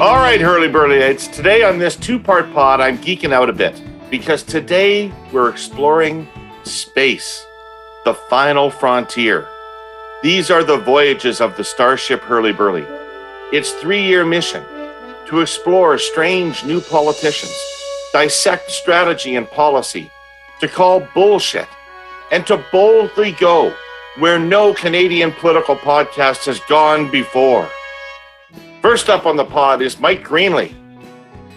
All right, Herle Burly, today on this two-part pod, I'm geeking out a bit because today we're exploring space, the final frontier. These are the voyages of the starship Herle Burly. Its 3-year mission to explore strange new politicians, dissect strategy and policy, to call bullshit, and to boldly go where no Canadian political podcast has gone before. First up on the pod is Mike Greenley.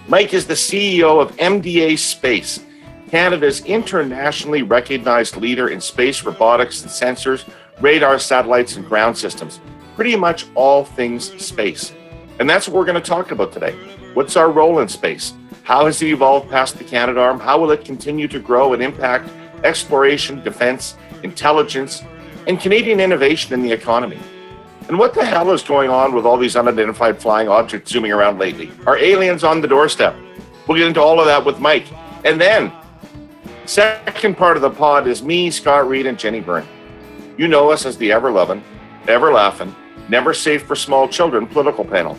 Mike is the CEO of MDA Space, Canada's internationally recognized leader in space robotics and sensors, radar, satellites, and ground systems. Pretty much all things space. And that's what we're going to talk about today. What's our role in space? How has it evolved past the Canadarm? How will it continue to grow and impact exploration, defense, intelligence, and Canadian innovation in the economy? And what the hell is going on with all these unidentified flying objects zooming around lately? Are aliens on the doorstep? We'll get into all of that with Mike. And then, second part of the pod is me, Scott, Reid, and Jenni Byrne. You know us as the ever-lovin, ever-laughin, never safe for small children political panel.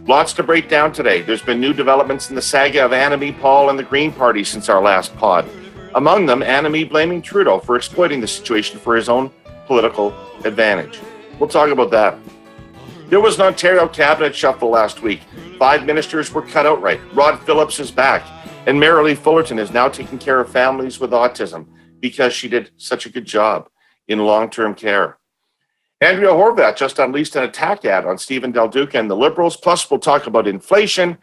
Lots to break down today. There's been new developments in the saga of Annamie, Paul, and the Green Party since our last pod. Among them, Annamie blaming Trudeau for exploiting the situation for his own political advantage. We'll talk about that. There was an Ontario cabinet shuffle last week. 5 ministers were cut outright. Rod Phillips is back. And Marilee Fullerton is now taking care of families with autism because she did such a good job in long-term care. Andrea Horwath just unleashed an attack ad on Stephen Del Duca and the Liberals. Plus, we'll talk about inflation,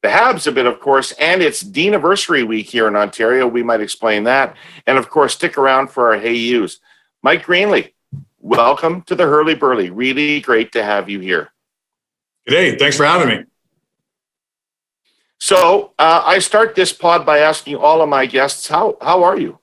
the Habs a bit, of course, and it's Deaniversary week here in Ontario. We might explain that. And, of course, stick around for our Hey Yous. Mike Greenley, welcome to the Herle Burly. Really great to have you here. G'day. Thanks for having me. So I start this pod by asking all of my guests, how are you?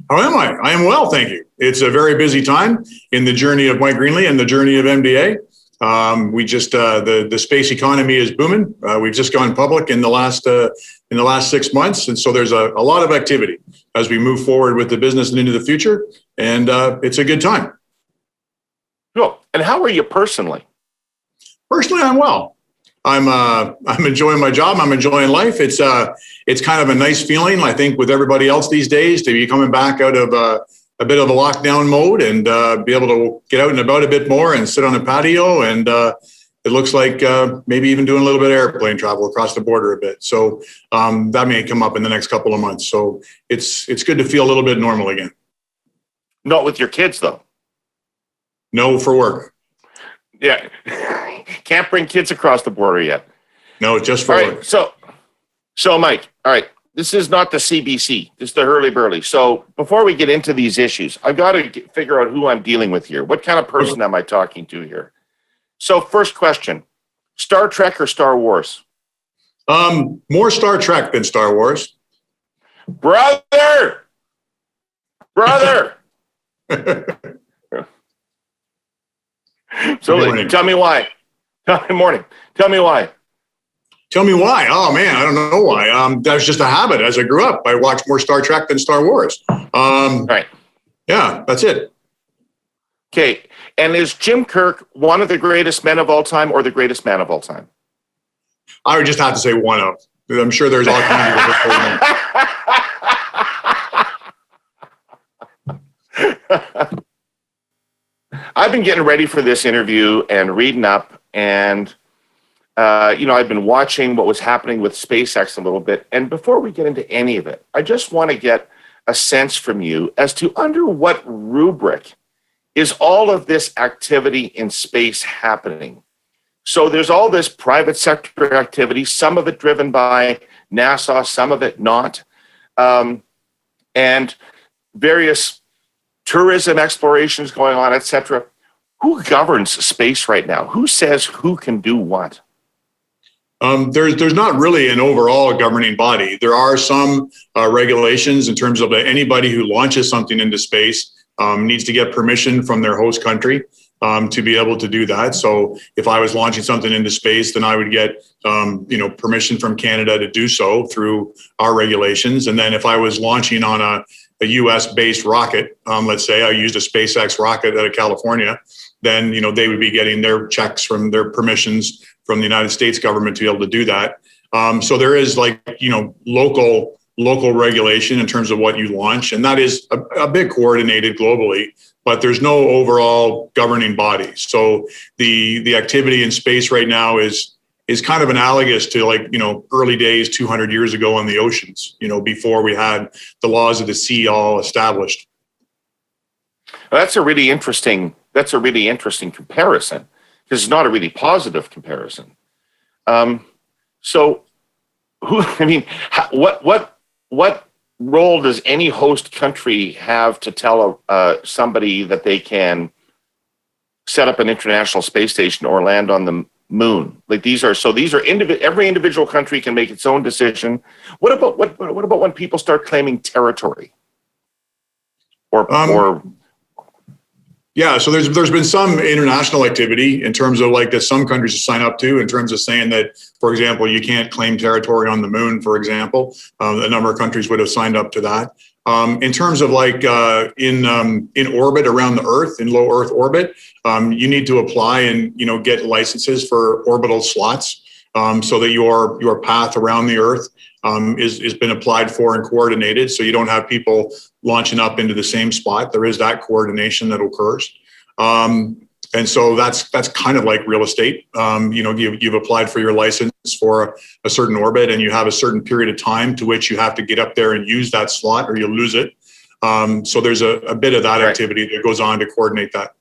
How am I? I am well, thank you. It's a very busy time in the journey of Mike Greenley and the journey of MDA. The space economy is booming. We've just gone public in the last 6 months, and so there's a lot of activity as we move forward with the business and into the future. And it's a good time. Cool. And how are you personally? Personally, I'm well. I'm enjoying my job. I'm enjoying life. It's kind of a nice feeling, I think, with everybody else these days, to be coming back out of a bit of a lockdown mode and be able to get out and about a bit more and sit on a patio. And it looks like maybe even doing a little bit of airplane travel across the border a bit. So that may come up in the next couple of months. So it's good to feel a little bit normal again. Not with your kids, though. No, for work. Yeah. Can't bring kids across the border yet. No, just for work. So Mike, all right, this is not the CBC. This is the Herle Burly. So before we get into these issues, I've got to figure out who I'm dealing with here. What kind of person am I talking to here? So first question, Star Trek or Star Wars? More Star Trek than Star Wars. Brother! So tell me why. Morning. Tell me why. Tell me why. Oh man, I don't know why. That was just a habit. As I grew up, I watched more Star Trek than Star Wars. Right. Yeah, that's it. Okay. And is Jim Kirk one of the greatest men of all time or the greatest man of all time? I would just have to say one of. I'm sure there's all kinds of I've been getting ready for this interview and reading up, and I've been watching what was happening with SpaceX a little bit. And before we get into any of it, I just want to get a sense from you as to under what rubric is all of this activity in space happening. So there's all this private sector activity, some of it driven by NASA, some of it not, and various tourism explorations going on, etc. Who governs space right now? Who says who can do what? There's not really an overall governing body. There are some regulations in terms of anybody who launches something into space needs to get permission from their host country to be able to do that. So if I was launching something into space, then I would get permission from Canada to do so through our regulations. And then if I was launching on a US-based rocket, let's say I used a SpaceX rocket out of California, then, they would be getting their checks from their permissions from the United States government to be able to do that. So there is local regulation in terms of what you launch, and that is a bit coordinated globally, but there's no overall governing body. So the activity in space right now is kind of analogous to early days 200 years ago on the oceans, before we had the laws of the sea all established. Well, that's a really interesting comparison, because it's not a really positive comparison. What role does any host country have to tell somebody that they can set up an international space station or land on the moon? Every individual country can make its own decision. What about when people start claiming territory? Yeah, so there's been some international activity in terms of that some countries sign up to, in terms of saying that, for example, you can't claim territory on the moon, for example. A number of countries would have signed up to that. In terms of in orbit around the Earth, in low Earth orbit, you need to apply and get licenses for orbital slots, so that your path around the Earth is been applied for and coordinated, so you don't have people launching up into the same spot. There is that coordination that occurs, and so that's kind of like real estate. You've applied for your license for a certain orbit, and you have a certain period of time to which you have to get up there and use that slot, or you'll lose it. So there's a bit of that activity that goes on to coordinate that.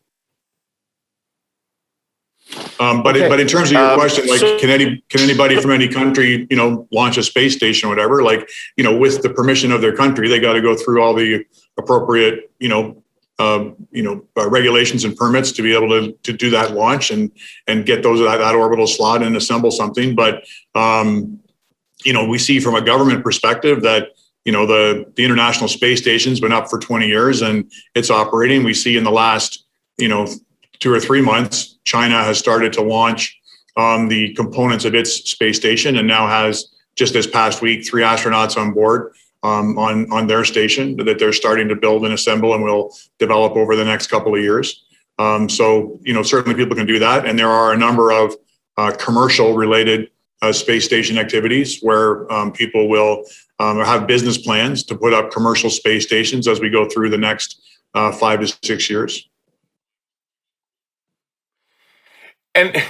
But in terms of your question, can anybody from any country, launch a space station or whatever? With the permission of their country, they got to go through all the appropriate, regulations and permits to be able to do that launch and get that orbital slot and assemble something. But we see from a government perspective that the International Space Station's been up for 20 years and it's operating. We see in the last 2 or 3 months, China has started to launch the components of its space station, and now has, just this past week, 3 astronauts on board on their station that they're starting to build and assemble and will develop over the next couple of years. So certainly people can do that, and there are a number of commercial related space station activities where people will have business plans to put up commercial space stations as we go through the next 5 to 6 years. And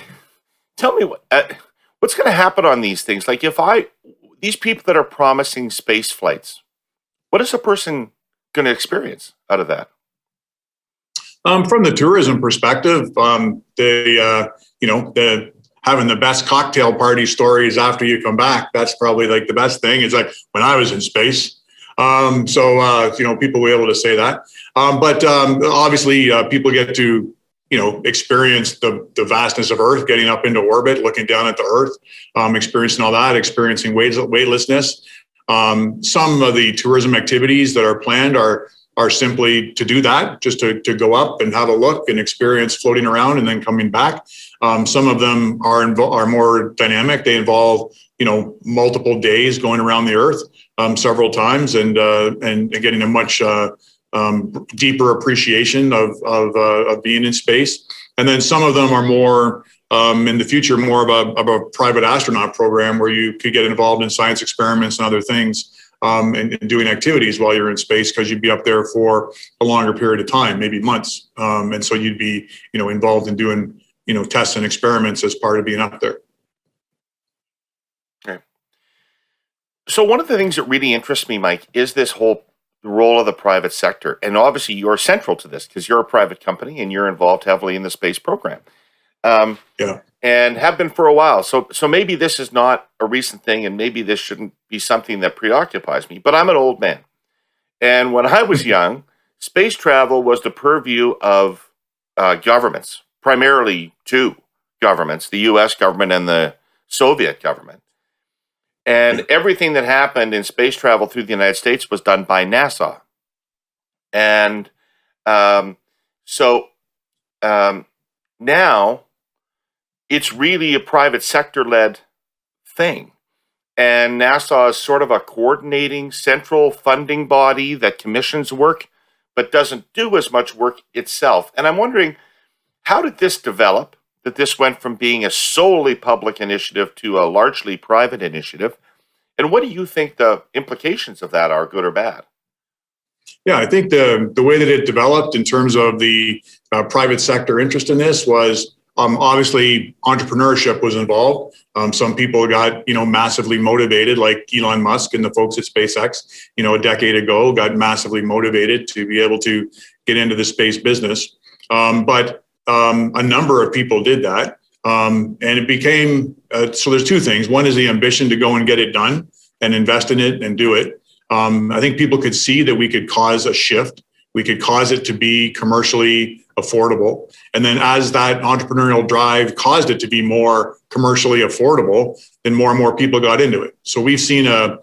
tell me what's going to happen on these things? These people that are promising space flights, what is a person going to experience out of that? From the tourism perspective, having the best cocktail party stories after you come back, that's probably the best thing. It's when I was in space. People will be able to say that. But obviously people get to experience the vastness of Earth, getting up into orbit, looking down at the Earth, experiencing all that, experiencing weightlessness. Some of the tourism activities that are planned are simply to do that, just to go up and have a look and experience floating around and then coming back. Some of them are more dynamic. They involve multiple days going around the Earth several times and getting a much deeper appreciation of being in space. And then some of them are more in the future, more of a private astronaut program where you could get involved in science experiments and other things, and doing activities while you're in space, because you'd be up there for a longer period of time, maybe months. And so you'd be involved in doing tests and experiments as part of being up there. Okay. So one of the things that really interests me, Mike, is this whole role of the private sector. And obviously you're central to this because you're a private company and you're involved heavily in the space program. And have been for a while. So maybe this is not a recent thing, and maybe this shouldn't be something that preoccupies me, but I'm an old man. And when I was young, space travel was the purview of governments, primarily 2 governments, the US government and the Soviet government. And everything that happened in space travel through the United States was done by NASA. And now it's really a private sector-led thing. And NASA is sort of a coordinating central funding body that commissions work, but doesn't do as much work itself. And I'm wondering, How did this develop, that this went from being a solely public initiative to a largely private initiative? And what do you think the implications of that are, good or bad? Yeah, I think the way that it developed in terms of the private sector interest in this was obviously entrepreneurship was involved. Some people got massively motivated, like Elon Musk and the folks at SpaceX. A decade ago, got massively motivated to be able to get into the space business. But a number of people did that, and it became so. There's two things. One is the ambition to go and get it done and invest in it and do it. I think people could see that we could cause a shift. We could cause it to be commercially affordable. And then as that entrepreneurial drive caused it to be more commercially affordable, then more and more people got into it. So we've seen a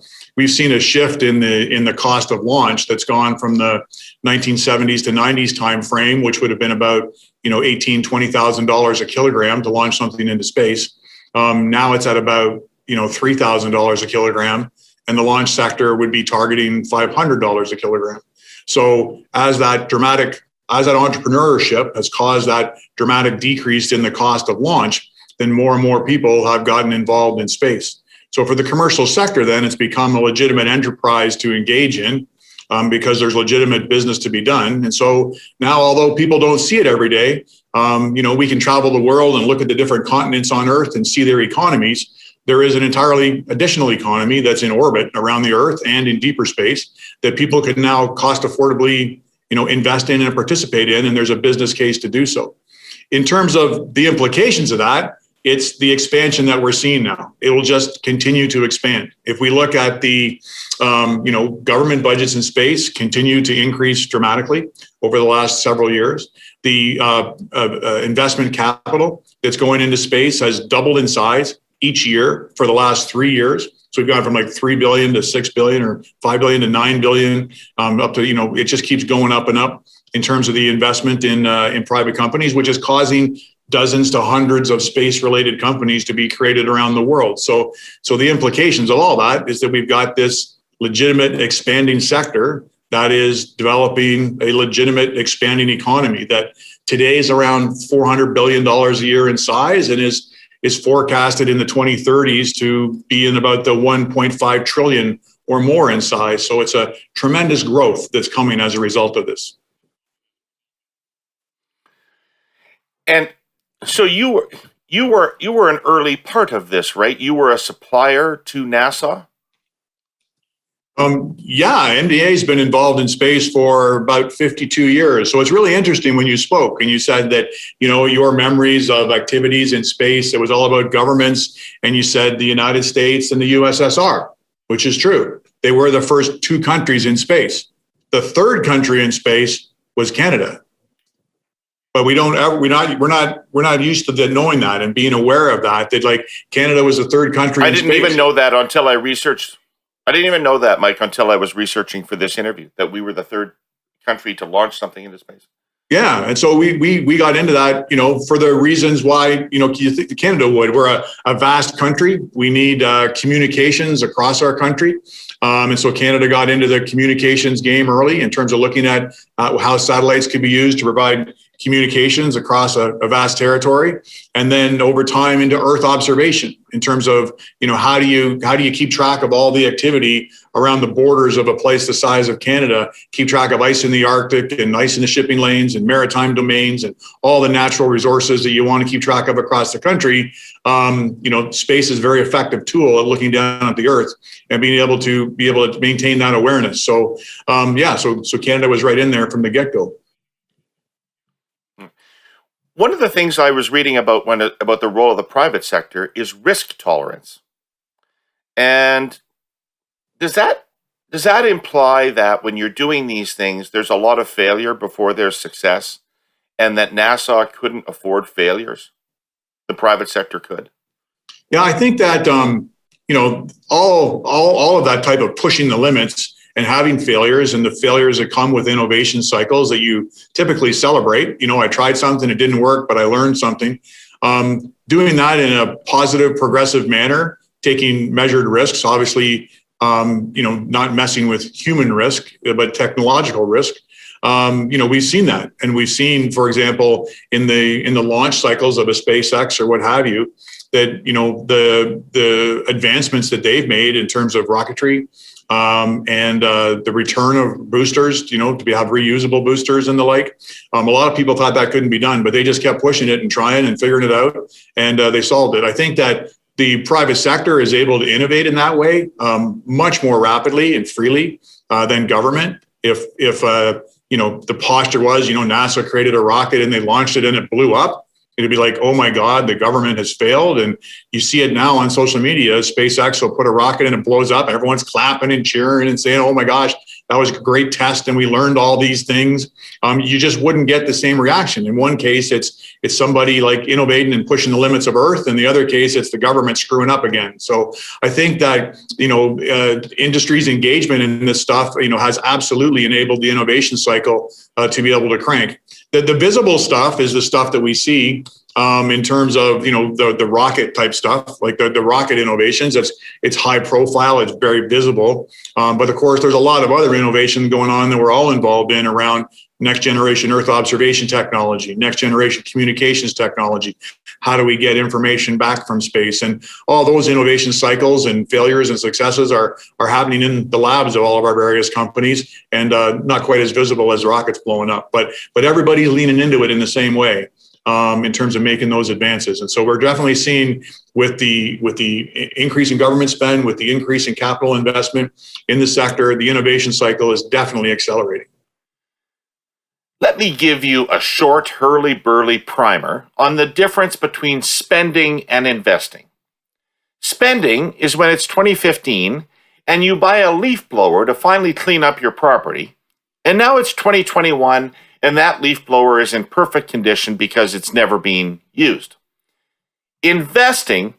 shift in the cost of launch that's gone from the 1970s to 90s time frame, which would have been about $18,000-$20,000 a kilogram to launch something into space. Now it's at about $3,000 a kilogram, and the launch sector would be targeting $500 a kilogram. So as that entrepreneurship has caused that dramatic decrease in the cost of launch, then more and more people have gotten involved in space. So for the commercial sector, then it's become a legitimate enterprise to engage in because there's legitimate business to be done. And so now, although people don't see it every day, we can travel the world and look at the different continents on Earth and see their economies. There is an entirely additional economy that's in orbit around the Earth and in deeper space that people can now cost affordably, invest in and participate in, and there's a business case to do so. In terms of the implications of that, it's the expansion that we're seeing now. It will just continue to expand. If we look at the, government budgets in space continue to increase dramatically over the last several years. The investment capital that's going into space has doubled in size each year for the last 3 years. So we've gone from like 3 billion to 6 billion or 5 billion to 9 billion up to, it just keeps going up and up in terms of the investment in private companies, which is causing dozens to hundreds of space-related companies to be created around the world. So the implications of all that is that we've got this legitimate expanding sector that is developing a legitimate expanding economy that today is around $400 billion a year in size and is forecasted in the 2030s to be in about the 1.5 trillion or more in size. So it's a tremendous growth that's coming as a result of this. And so you were an early part of this, right? You were a supplier to NASA? Yeah, MDA has been involved in space for about 52 years. So it's really interesting when you spoke and you said that, your memories of activities in space, it was all about governments. And you said the United States and the USSR, which is true. They were the first two countries in space. The third country in space was Canada. But we're not used to knowing that and being aware of that like Canada was the third country in space. I didn't even know that until I researched. I didn't even know that, Mike, until I was researching for this interview, that we were the third country to launch something into space. Yeah, and so we got into that, for the reasons why, you think Canada would. We're a vast country. We need communications across our country. And so Canada got into the communications game early in terms of looking at how satellites could be used to provide communications across a vast territory, and then over time into Earth observation in terms of how do you keep track of all the activity around the borders of a place the size of Canada, keep track of ice in the Arctic and ice in the shipping lanes and maritime domains and all the natural resources that you want to keep track of across the country. Space is a very effective tool at looking down at the Earth and being able to maintain that awareness. So so Canada was right in there from the get-go. One of the things I was reading about about the role of the private sector is risk tolerance. And does that imply that when you're doing these things, there's a lot of failure before there's success, and that NASA couldn't afford failures? The private sector could. Yeah, I think that all of that type of pushing the limits and having failures and the failures that come with innovation cycles that you typically celebrate. I tried something, it didn't work, but I learned something. Doing that in a positive, progressive manner, taking measured risks, obviously, not messing with human risk, but technological risk. we've seen that, and we've seen, for example, in the launch cycles of a SpaceX or what have you, that the advancements that they've made in terms of rocketry, and the return of boosters, to have reusable boosters and the like. A lot of people thought that couldn't be done, but they just kept pushing it and trying and figuring it out, and they solved it. I think that the private sector is able to innovate in that way much more rapidly and freely than government. If the posture was, NASA created a rocket and they launched it and it blew up, it'd be like, oh my God, the government has failed. And you see it now on social media. SpaceX will put a rocket and it blows up. And everyone's clapping and cheering and saying, oh my gosh, that was a great test. And we learned all these things. You just wouldn't get the same reaction. In one case, it's somebody like innovating and pushing the limits of Earth. In the other case, it's the government screwing up again. So I think that, industry's engagement in this stuff, has absolutely enabled the innovation cycle to be able to crank. The visible stuff is the stuff that we see in terms of, the rocket type stuff, like the rocket innovations. It's high profile, it's very visible. But of course, there's a lot of other innovation going on that we're all involved in around next generation Earth observation technology, next generation communications technology. How do we get information back from space? And all those innovation cycles and failures and successes are happening in the labs of all of our various companies, and not quite as visible as rockets blowing up. But everybody's leaning into it in the same way. In terms of making those advances. And so we're definitely seeing with the increase in government spend, with the increase in capital investment in the sector, the innovation cycle is definitely accelerating. Let me give you a short Herle Burly primer on the difference between spending and investing. Spending is when it's 2015 and you buy a leaf blower to finally clean up your property, and now it's 2021 and that leaf blower is in perfect condition because it's never been used. Investing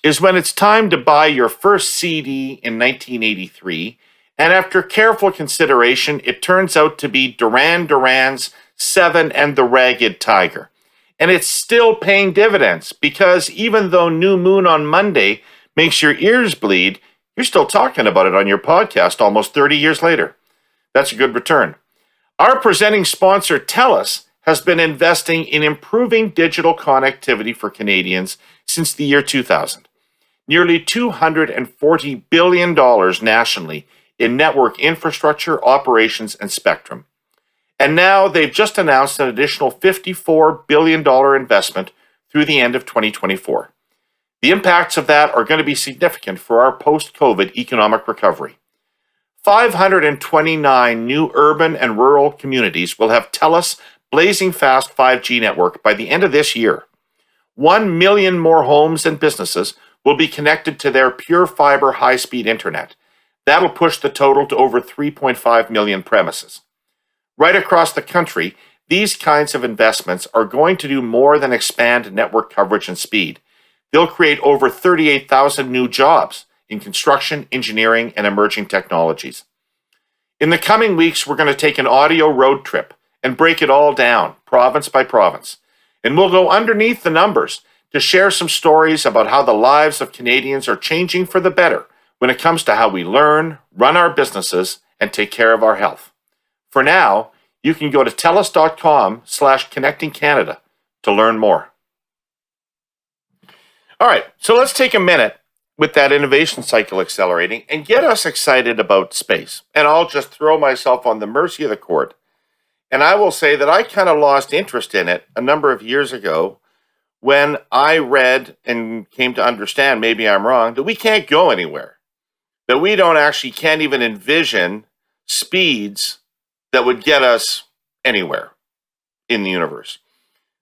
is when it's time to buy your first CD in 1983, and after careful consideration, it turns out to be Duran Duran's Seven and the Ragged Tiger. And it's still paying dividends because even though New Moon on Monday makes your ears bleed, you're still talking about it on your podcast almost 30 years later. That's a good return. Our presenting sponsor, TELUS, has been investing in improving digital connectivity for Canadians since the year 2000. Nearly $240 billion nationally in network infrastructure, operations, and spectrum. And now they've just announced an additional $54 billion investment through the end of 2024. The impacts of that are going to be significant for our post-COVID economic recovery. 529 new urban and rural communities will have TELUS blazing fast 5G network by the end of this year. 1 million more homes and businesses will be connected to their pure fiber high-speed internet. That'll push the total to over 3.5 million premises. Right across the country, these kinds of investments are going to do more than expand network coverage and speed. They'll create over 38,000 new jobs in construction, engineering, and emerging technologies. In the coming weeks, we're going to take an audio road trip and break it all down, province by province. And we'll go underneath the numbers to share some stories about how the lives of Canadians are changing for the better when it comes to how we learn, run our businesses, and take care of our health. For now, you can go to telus.com/connectingcanada to learn more. All right, so let's take a minute with that innovation cycle accelerating and get us excited about space. And I'll just throw myself on the mercy of the court. And I will say that I kind of lost interest in it a number of years ago when I read and came to understand, maybe I'm wrong, that we can't go anywhere. That we can't even envision speeds that would get us anywhere in the universe.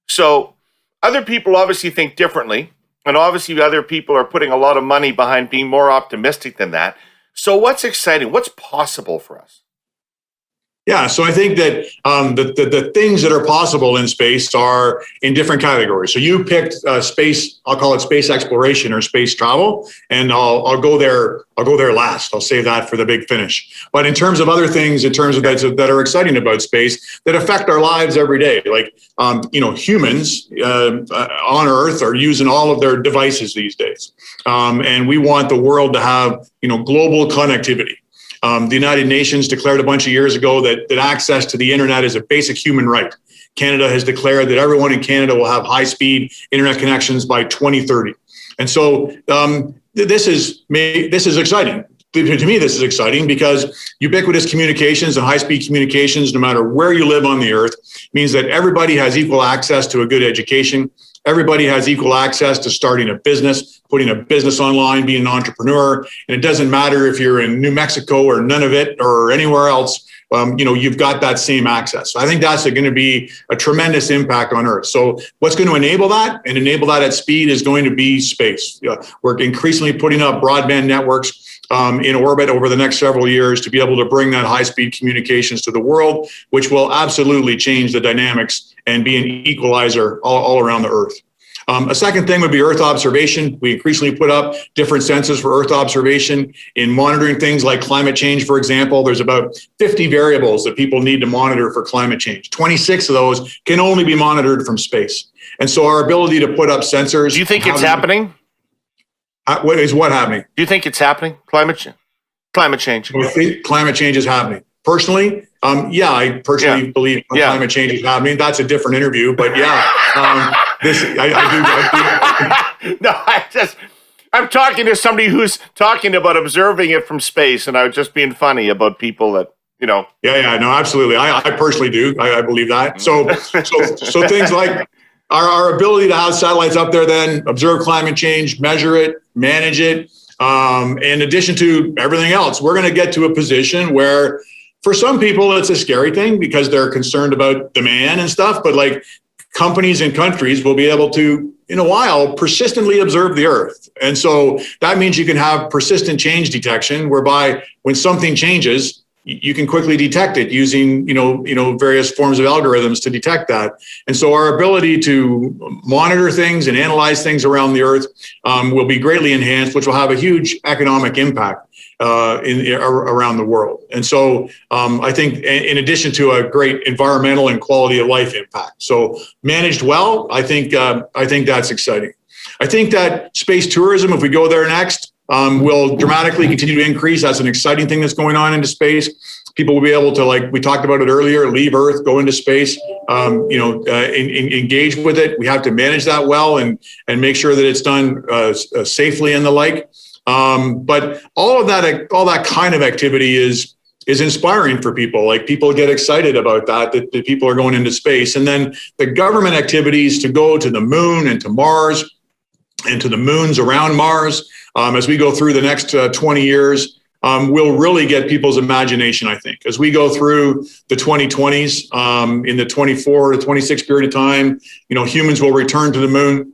So other people obviously think differently. And obviously, other people are putting a lot of money behind being more optimistic than that. So what's exciting? What's possible for us? Yeah, so I think that the things that are possible in space are in different categories. So you picked space. I'll call it space exploration or space travel, and I'll go there. I'll go there last. I'll save that for the big finish. But in terms of other things, in terms of that are exciting about space that affect our lives every day, like humans on Earth are using all of their devices these days, and we want the world to have global connectivity. The United Nations declared a bunch of years ago that access to the internet is a basic human right. Canada has declared that everyone in Canada will have high-speed internet connections by 2030. And so this is exciting. To me, this is exciting because ubiquitous communications and high-speed communications, no matter where you live on the earth, means that everybody has equal access to a good education. Everybody has equal access to starting a business, putting a business online, being an entrepreneur. And it doesn't matter if you're in New Mexico or Nunavut or anywhere else, you've got that same access. So I think that's going to be a tremendous impact on Earth. So what's going to enable that and enable that at speed is going to be space. We're increasingly putting up broadband networks in orbit over the next several years to be able to bring that high-speed communications to the world, which will absolutely change the dynamics and be an equalizer all around the Earth. A second thing would be Earth observation. We increasingly put up different sensors for Earth observation in monitoring things like climate change, for example. There's about 50 variables that people need to monitor for climate change. 26 of those can only be monitored from space. And so our ability to put up sensors... Do you think it's happening? What happening? Do you think it's happening? Climate change? I think climate change is happening. Personally, I personally believe climate change is happening. That's a different interview, but I do. No, I'm talking to somebody who's talking about observing it from space, and I was just being funny about people that, no, absolutely. I personally do. I believe that. So things like our ability to have satellites up there, then observe climate change, measure it, manage it. In addition to everything else, we're going to get to a position where for some people, it's a scary thing because they're concerned about demand and stuff. But like companies and countries will be able to, in a while, persistently observe the Earth. And so that means you can have persistent change detection, whereby when something changes, you can quickly detect it using, various forms of algorithms to detect that. And so our ability to monitor things and analyze things around the Earth will be greatly enhanced, which will have a huge economic impact around the world. And so I think in addition to a great environmental and quality of life impact. So managed well, I think that's exciting. I think that space tourism, if we go there next, will dramatically continue to increase. That's an exciting thing that's going on into space. People will be able to, like we talked about it earlier, leave Earth, go into space, engage with it. We have to manage that well and make sure that it's done safely and the like. But all that kind of activity is inspiring for people. Like people get excited about that people are going into space. And then the government activities to go to the moon and to Mars and to the moons around Mars, as we go through the next 20 years, will really get people's imagination, I think. As we go through the 2020s, in the 24 to 26 period of time, humans will return to the moon.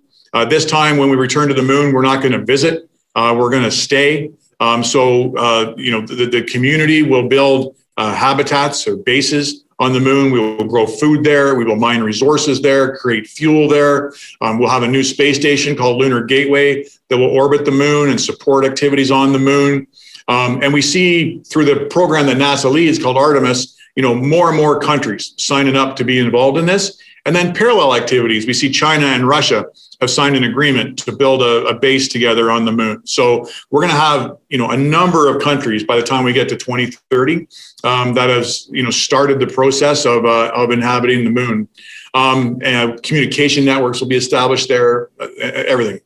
This time when we return to the moon, we're not going to visit. We're going to stay. The community will build habitats or bases on the moon. We will grow food there. We will mine resources there, create fuel there. We'll have a new space station called Lunar Gateway that will orbit the moon and support activities on the moon. And we see through the program that NASA leads called Artemis, more and more countries signing up to be involved in this. And then parallel activities. We see China and Russia have signed an agreement to build a base together on the moon. So we're going to have, a number of countries by the time we get to 2030 that has, started the process of inhabiting the moon. And communication networks will be established there, everything,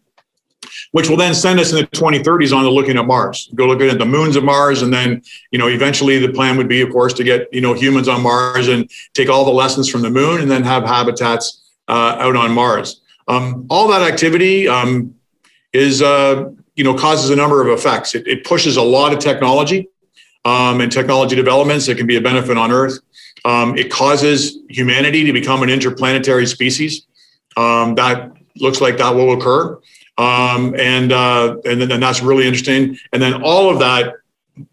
which will then send us in the 2030s on to looking at Mars, go looking at the moons of Mars. And then, eventually the plan would be, of course, to get, humans on Mars and take all the lessons from the moon and then have habitats out on Mars. All that activity is, causes a number of effects. It pushes a lot of technology and technology developments that can be a benefit on Earth. It causes humanity to become an interplanetary species. That looks like that will occur. And then that's really interesting. And then all of that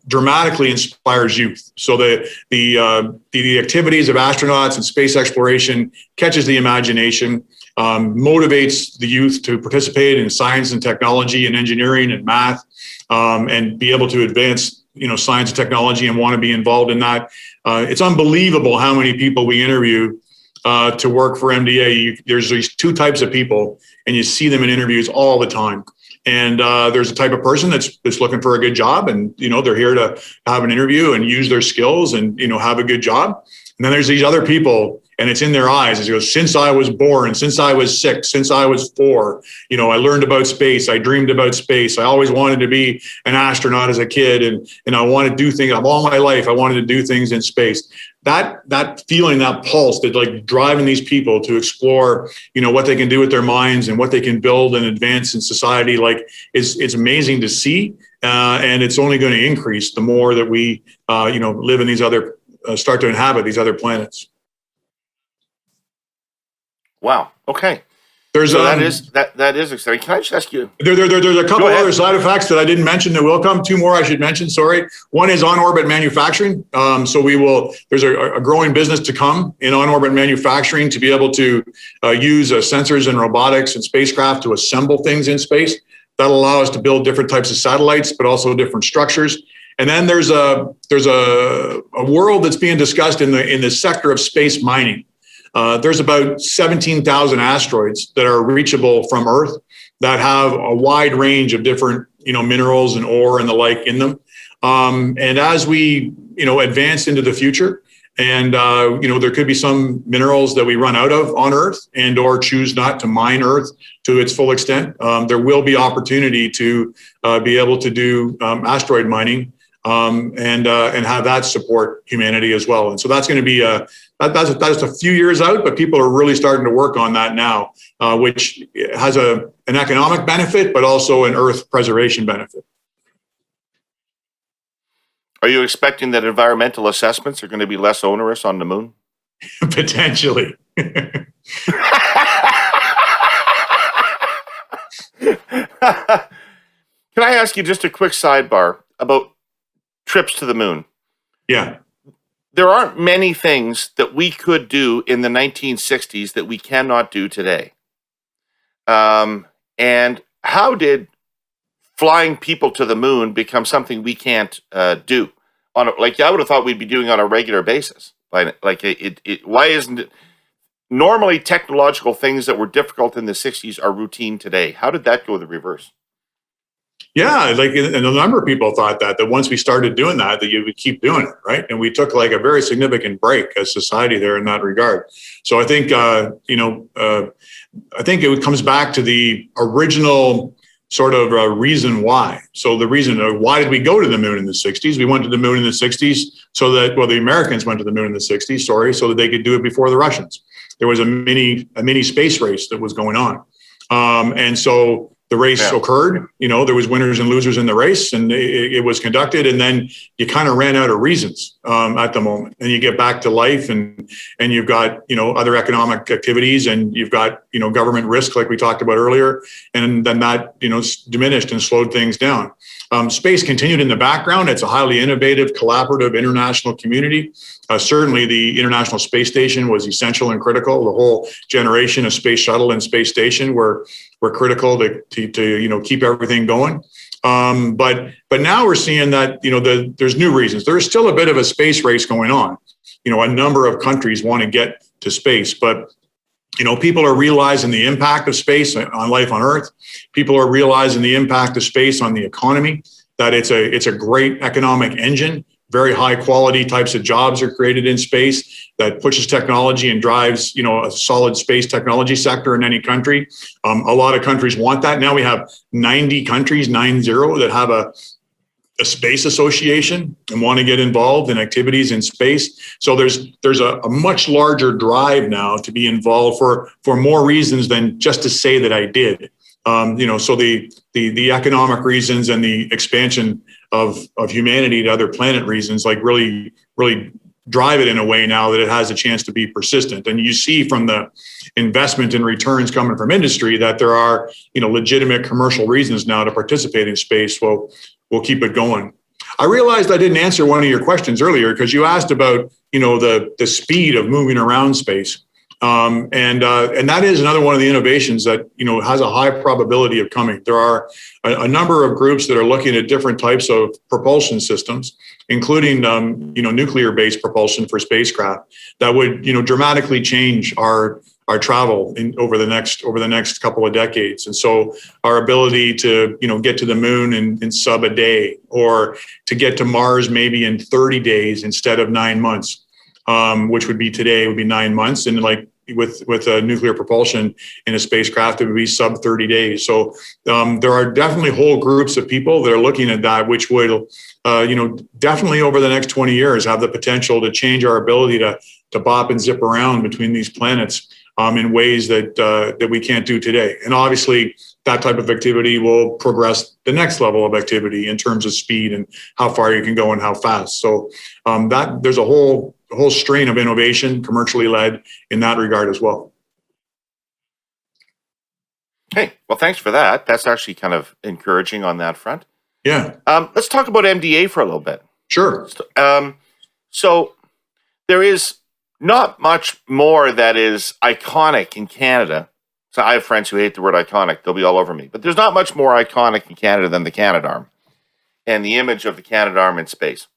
dramatically inspires youth. So the activities of astronauts and space exploration catches the imagination, motivates the youth to participate in science and technology and engineering and math, and be able to advance, science and technology and want to be involved in that. It's unbelievable how many people we interview to work for MDA. There's these two types of people, and you see them in interviews all the time. And there's a type of person that's looking for a good job, and they're here to have an interview and use their skills and have a good job. And then there's these other people, and it's in their eyes. It goes, since I was born, since I was 6, since I was 4, I learned about space. I dreamed about space. I always wanted to be an astronaut as a kid, and I want to do things. All my life, I wanted to do things in space. That feeling, that pulse, that like driving these people to explore, what they can do with their minds and what they can build and advance in society, like it's amazing to see, and it's only going to increase the more that we, live in these other, start to inhabit these other planets. Wow. Okay. There's so that is exciting. Can I just ask you? There's a couple other side effects that I didn't mention that will come. 2 more I should mention. Sorry. One is on-orbit manufacturing. There's a growing business to come in on-orbit manufacturing to be able to use sensors and robotics and spacecraft to assemble things in space. That'll allow us to build different types of satellites, but also different structures. And then there's a world that's being discussed in the sector of space mining. There's about 17,000 asteroids that are reachable from Earth that have a wide range of different, minerals and ore and the like in them. And as we, advance into the future, and there could be some minerals that we run out of on Earth and or choose not to mine Earth to its full extent, there will be opportunity to be able to do asteroid mining and have that support humanity as well. And so that's going to be that's a few years out, but people are really starting to work on that now, which has an economic benefit, but also an Earth preservation benefit. Are you expecting that environmental assessments are going to be less onerous on the moon? Potentially. Can I ask you just a quick sidebar about trips to the moon? Yeah. There aren't many things that we could do in the 1960s that we cannot do today. And how did flying people to the moon become something we can't do? I would have thought we'd be doing on a regular basis. Why isn't it? Normally, technological things that were difficult in the 60s are routine today. How did that go the reverse? Yeah, and a number of people thought that once we started doing that you would keep doing it, right? And we took like a very significant break as society there in that regard. So I think, I think it comes back to the original sort of reason why. So the reason, why did we go to the moon in the 60s? We went to the moon in the 60s so that, the Americans went to the moon in the 60s, so that they could do it before the Russians. There was a mini space race that was going on. And so the race occurred, there was winners and losers in the race, and it was conducted. And then you kind of ran out of reasons at the moment, and you get back to life, and you've got, other economic activities, and you've got, government risk, like we talked about earlier. And then that, diminished and slowed things down. Space continued in the background. It's a highly innovative, collaborative international community. Certainly the International Space Station was essential and critical. The whole generation of space shuttle and space station were critical to keep everything going. But now we're seeing that, there's new reasons. There's still a bit of a space race going on. A number of countries want to get to space, but people are realizing the impact of space on life on Earth. People are realizing the impact of space on the economy, that it's a great economic engine. Very high quality types of jobs are created in space that pushes technology and drives, a solid space technology sector in any country. A lot of countries want that. Now we have 90 countries, 90, that have a space association and want to get involved in activities in space. So there's a much larger drive now to be involved for more reasons than just to say that I did. So the economic reasons and the expansion of humanity to other planet reasons, like really drive it in a way now that it has a chance to be persistent. And you see from the investment and returns coming from industry that there are, legitimate commercial reasons now to participate in space. Well, we'll keep it going. I realized I didn't answer one of your questions earlier because you asked about, the speed of moving around space. And that is another one of the innovations that, has a high probability of coming. There are a number of groups that are looking at different types of propulsion systems, including, nuclear-based propulsion for spacecraft that would, dramatically change our our travel over the next couple of decades. And so our ability to, get to the moon in sub a day, or to get to Mars maybe in 30 days instead of 9 months, which would be 9 months. And like with nuclear propulsion in a spacecraft, it would be sub 30 days. So there are definitely whole groups of people that are looking at that, which would, definitely over the next 20 years have the potential to change our ability to bop and zip around between these planets in ways that we can't do today. And obviously, that type of activity will progress the next level of activity in terms of speed and how far you can go and how fast. So that there's a whole strain of innovation, commercially led, in that regard as well. Hey, well, thanks for that. That's actually kind of encouraging on that front. Yeah. Let's talk about MDA for a little bit. Sure. So there is not much more that is iconic in Canada. So I have friends who hate the word iconic. They'll be all over me. But there's not much more iconic in Canada than the Canadarm and the image of the Canadarm in space.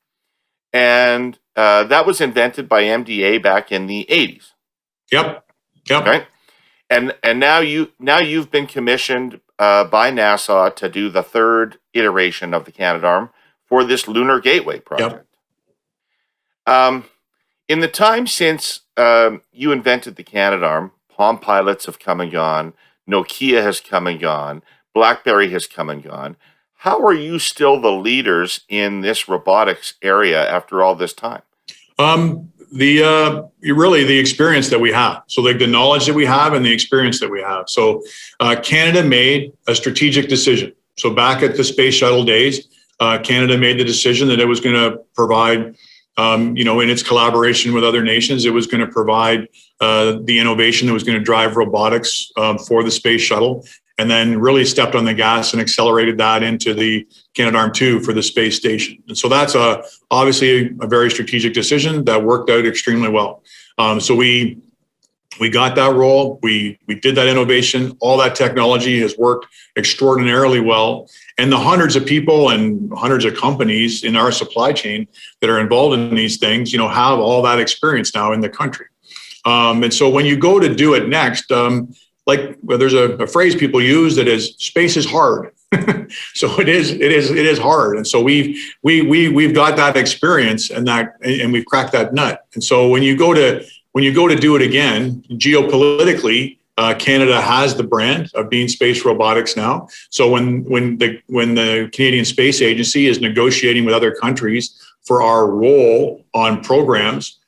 And that was invented by MDA back in the 80s. Yep. Right? And now you've been commissioned by NASA to do the third iteration of the Canadarm for this Lunar Gateway project. Yep. In the time since you invented the Canadarm, Palm Pilots have come and gone, Nokia has come and gone, BlackBerry has come and gone. How are you still the leaders in this robotics area after all this time? The experience that we have. So like the knowledge that we have and the experience that we have. So Canada made a strategic decision. So back at the space shuttle days, Canada made the decision that it was going to provide, in its collaboration with other nations, it was going to provide the innovation that was going to drive robotics for the space shuttle, and then really stepped on the gas and accelerated that into the Canadarm2 for the space station. And so that's obviously a very strategic decision that worked out extremely well. So we got that role. We did that innovation. All that technology has worked extraordinarily well. And the hundreds of people and hundreds of companies in our supply chain that are involved in these things, have all that experience now in the country. And so when you go to do it next, there's a phrase people use that is space is hard. So it is hard. And so we've got that experience and we've cracked that nut. And so when you go to do it again, geopolitically, Canada has the brand of being space robotics now. So when the Canadian Space Agency is negotiating with other countries for our role on programs,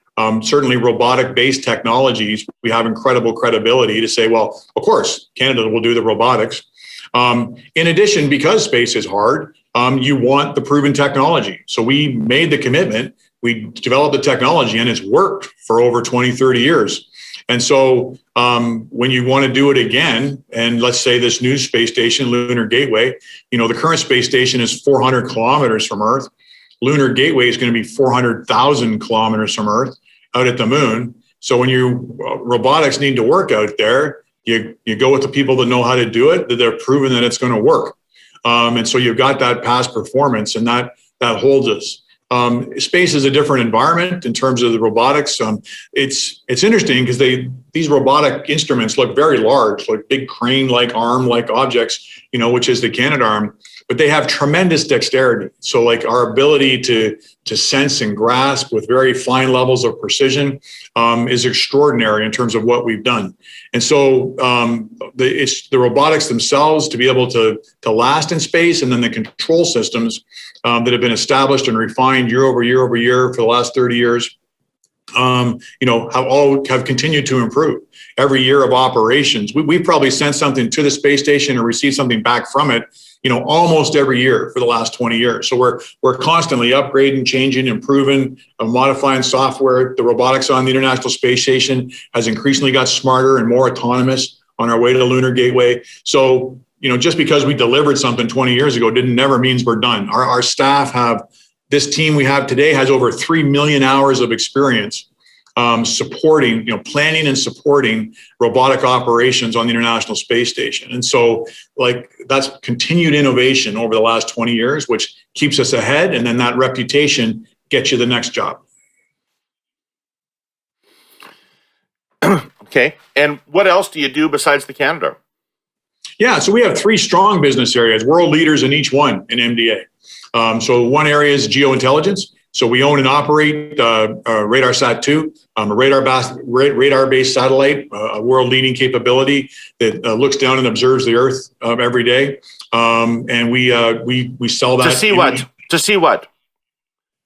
certainly robotic-based technologies, we have incredible credibility to say, well, of course, Canada will do the robotics. In addition, because space is hard, you want the proven technology. So we made the commitment, we developed the technology, and it's worked for over 20, 30 years. And so when you want to do it again, and let's say this new space station, Lunar Gateway, the current space station is 400 kilometers from Earth. Lunar Gateway is going to be 400,000 kilometers from Earth out at the moon. So when robotics need to work out there, you go with the people that know how to do it, that they're proven that it's going to work. And so you've got that past performance, and that holds us. Space is a different environment in terms of the robotics. It's interesting because these robotic instruments look very large, like big crane-like arm-like objects, which is the Canadarm, but they have tremendous dexterity. So like our ability to sense and grasp with very fine levels of precision is extraordinary in terms of what we've done. And so it's the robotics themselves to be able to last in space, and then the control systems that have been established and refined year over year over year for the last 30 years, have continued to improve every year of operations. We've probably sent something to the space station or received something back from it, almost every year for the last 20 years. So we're constantly upgrading, changing, improving, modifying software. The robotics on the International Space Station has increasingly got smarter and more autonomous on our way to the Lunar Gateway. So, just because we delivered something 20 years ago never means we're done. Our staff this team we have today has over 3 million hours of experience supporting, planning and supporting robotic operations on the International Space Station. And so that's continued innovation over the last 20 years, which keeps us ahead. And then that reputation gets you the next job. Okay. And what else do you do besides the Canadarm? Yeah, so we have 3 strong business areas, world leaders in each one in MDA. So one area is Geo Intelligence. So we own and operate RadarSat-2, a radar-based satellite, a world-leading capability that looks down and observes the Earth every day. And we sell that. To see what? To see what?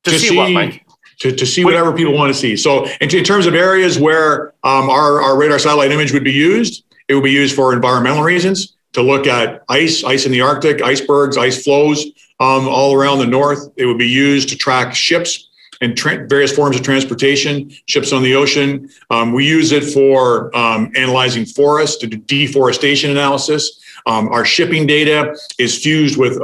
To see what, Mike? To see whatever people want to see. So in terms of areas where our radar satellite image would be used, it would be used for environmental reasons, to look at ice in the Arctic, icebergs, ice flows all around the north. It would be used to track ships and various forms of transportation, ships on the ocean. We use it for analyzing forests, to do deforestation analysis. Our shipping data is fused with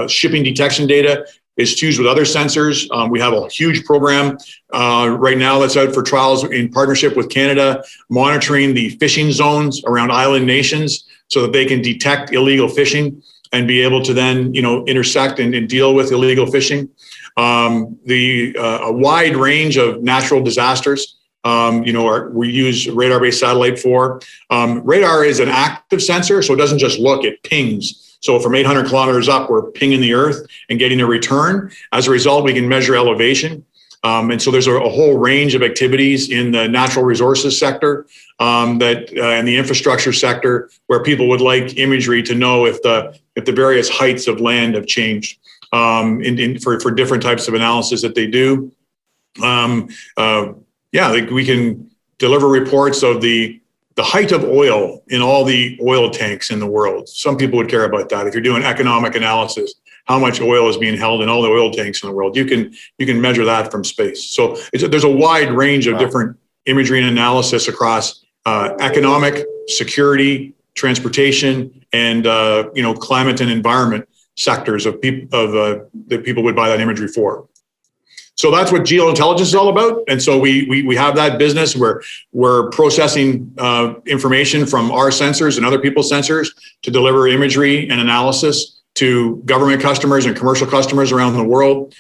shipping detection data, is fused with other sensors. We have a huge program right now that's out for trials in partnership with Canada, monitoring the fishing zones around island nations so that they can detect illegal fishing and be able to then, intersect and deal with illegal fishing. A wide range of natural disasters, we use radar-based satellite for. Radar is an active sensor, so it doesn't just look, it pings. So from 800 kilometers up, we're pinging the Earth and getting a return. As a result, we can measure elevation. And so there's a whole range of activities in the natural resources sector and the infrastructure sector where people would like imagery to know if the various heights of land have changed for different types of analysis that they do. We can deliver reports of the height of oil in all the oil tanks in the world. Some people would care about that. If you're doing economic analysis, how much oil is being held in all the oil tanks in the world, you can measure that from space. So there's a wide range of different imagery and analysis across economic, security, transportation, and climate and environment sectors that people would buy that imagery for. So that's what Geo Intelligence is all about. And so we have that business where we're processing information from our sensors and other people's sensors to deliver imagery and analysis to government customers and commercial customers around the world.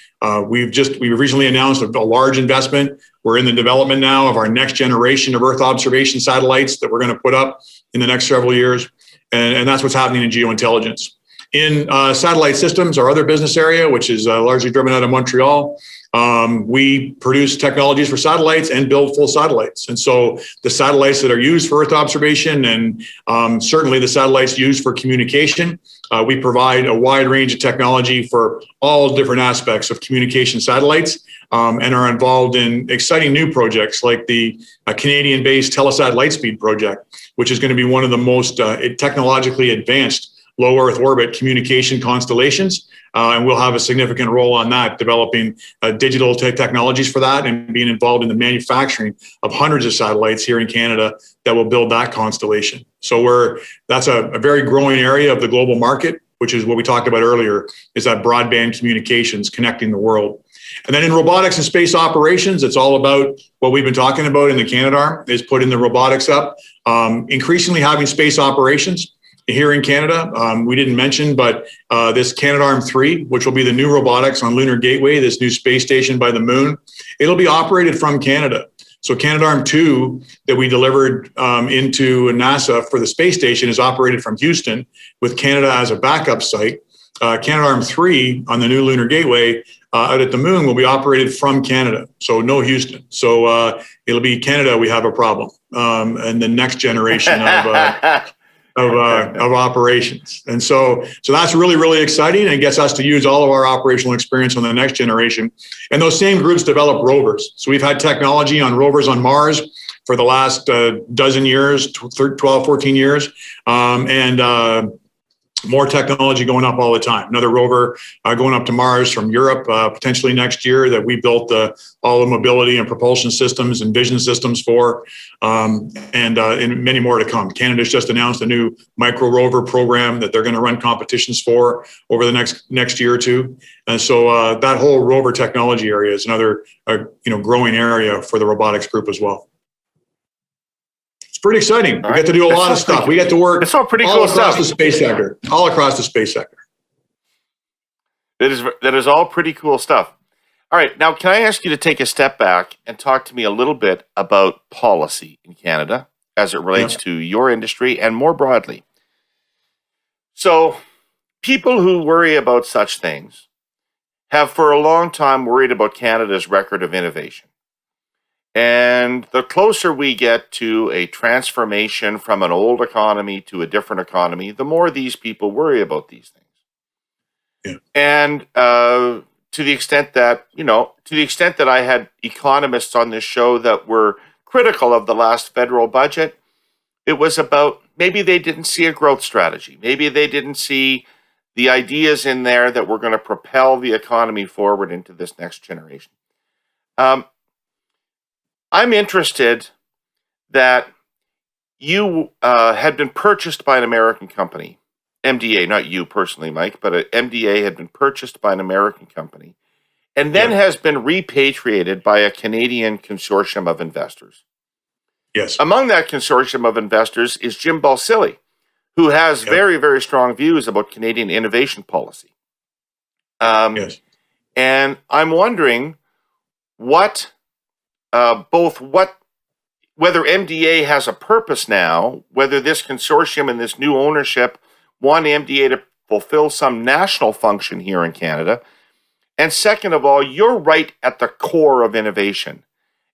We've recently announced a large investment. We're in the development now of our next generation of Earth observation satellites that we're going to put up in the next several years. And that's what's happening in Geo Intelligence. In satellite systems, our other business area, which is largely driven out of Montreal, we produce technologies for satellites and build full satellites. And so the satellites that are used for Earth observation and certainly the satellites used for communication, we provide a wide range of technology for all different aspects of communication satellites and are involved in exciting new projects like the Canadian-based Telesat Lightspeed project, which is going to be one of the most technologically advanced low Earth orbit communication constellations. And we'll have a significant role on that, developing digital technologies for that and being involved in the manufacturing of hundreds of satellites here in Canada that will build that constellation. So that's a very growing area of the global market, which is what we talked about earlier, is that broadband communications connecting the world. And then in robotics and space operations, it's all about what we've been talking about in the Canadarm, is putting the robotics up, increasingly having space operations. Here in Canada, we didn't mention, but this Canadarm3, which will be the new robotics on Lunar Gateway, this new space station by the moon, it'll be operated from Canada. So Canadarm2 that we delivered into NASA for the space station is operated from Houston with Canada as a backup site. Canadarm3 on the new Lunar Gateway out at the moon will be operated from Canada, so no Houston. So it'll be Canada, we have a problem, and the next generation of operations. And so that's really, really exciting and gets us to use all of our operational experience on the next generation. And those same groups develop rovers. So we've had technology on rovers on Mars for the last dozen years, 12, 14 years. More technology going up all the time. Another rover going up to Mars from Europe, potentially next year, that we built all the mobility and propulsion systems and vision systems for, and many more to come. Canada's just announced a new micro rover program that they're going to run competitions for over the next year or two. And so that whole rover technology area is another growing area for the robotics group as well. Pretty exciting. We get to do a lot of stuff. We get to work it's all pretty cool across the space sector. All across the space sector. That is all pretty cool stuff. All right, now can I ask you to take a step back and talk to me a little bit about policy in Canada as it relates to your industry and more broadly. So people who worry about such things have for a long time worried about Canada's record of innovation. And the closer we get to a transformation from an old economy to a different economy, the more these people worry about these things. Yeah. And to the extent that, I had economists on this show that were critical of the last federal budget, it was about maybe they didn't see a growth strategy. Maybe they didn't see the ideas in there that were going to propel the economy forward into this next generation. I'm interested that you had been purchased by an American company, MDA, not you personally, Mike, but MDA had been purchased by an American company and then has been repatriated by a Canadian consortium of investors. Yes. Among that consortium of investors is Jim Balsillie, who has very, very strong views about Canadian innovation policy. Yes. And I'm wondering whether MDA has a purpose now, whether this consortium and this new ownership want MDA to fulfill some national function here in Canada. And second of all, you're right at the core of innovation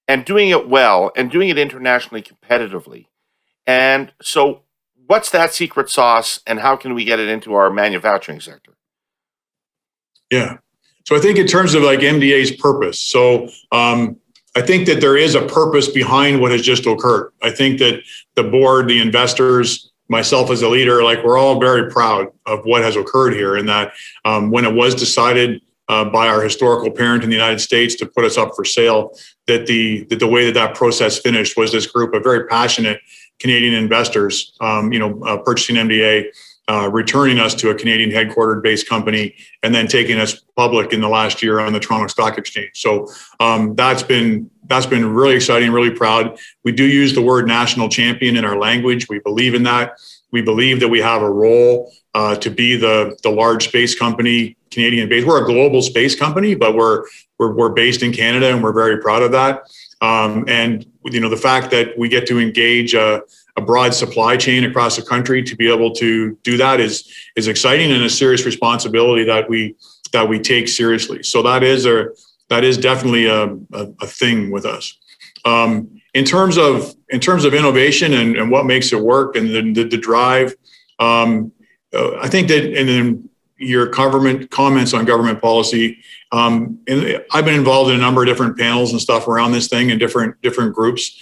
and doing it well and doing it internationally competitively. And so what's that secret sauce and how can we get it into our manufacturing sector? Yeah. So I think in terms of like MDA's purpose, so I think that there is a purpose behind what has just occurred. I think that the board, the investors, myself as a leader, like we're all very proud of what has occurred here, and that when it was decided by our historical parent in the United States to put us up for sale, that the way that process finished was this group of very passionate Canadian investors, purchasing MDA, returning us to a Canadian headquartered based company, and then taking us public in the last year on the Toronto Stock Exchange. So that's been really exciting, really proud. We do use the word national champion in our language. We believe in that. We believe that we have a role to be the large space company, Canadian based. We're a global space company, but we're based in Canada, and we're very proud of that. And the fact that we get to engage a broad supply chain across the country to be able to do that is exciting and a serious responsibility that we take seriously. So that is definitely a thing with us. In terms of innovation and what makes it work and the drive, I think that, and then your government comments on government policy. And I've been involved in a number of different panels and stuff around this thing and different groups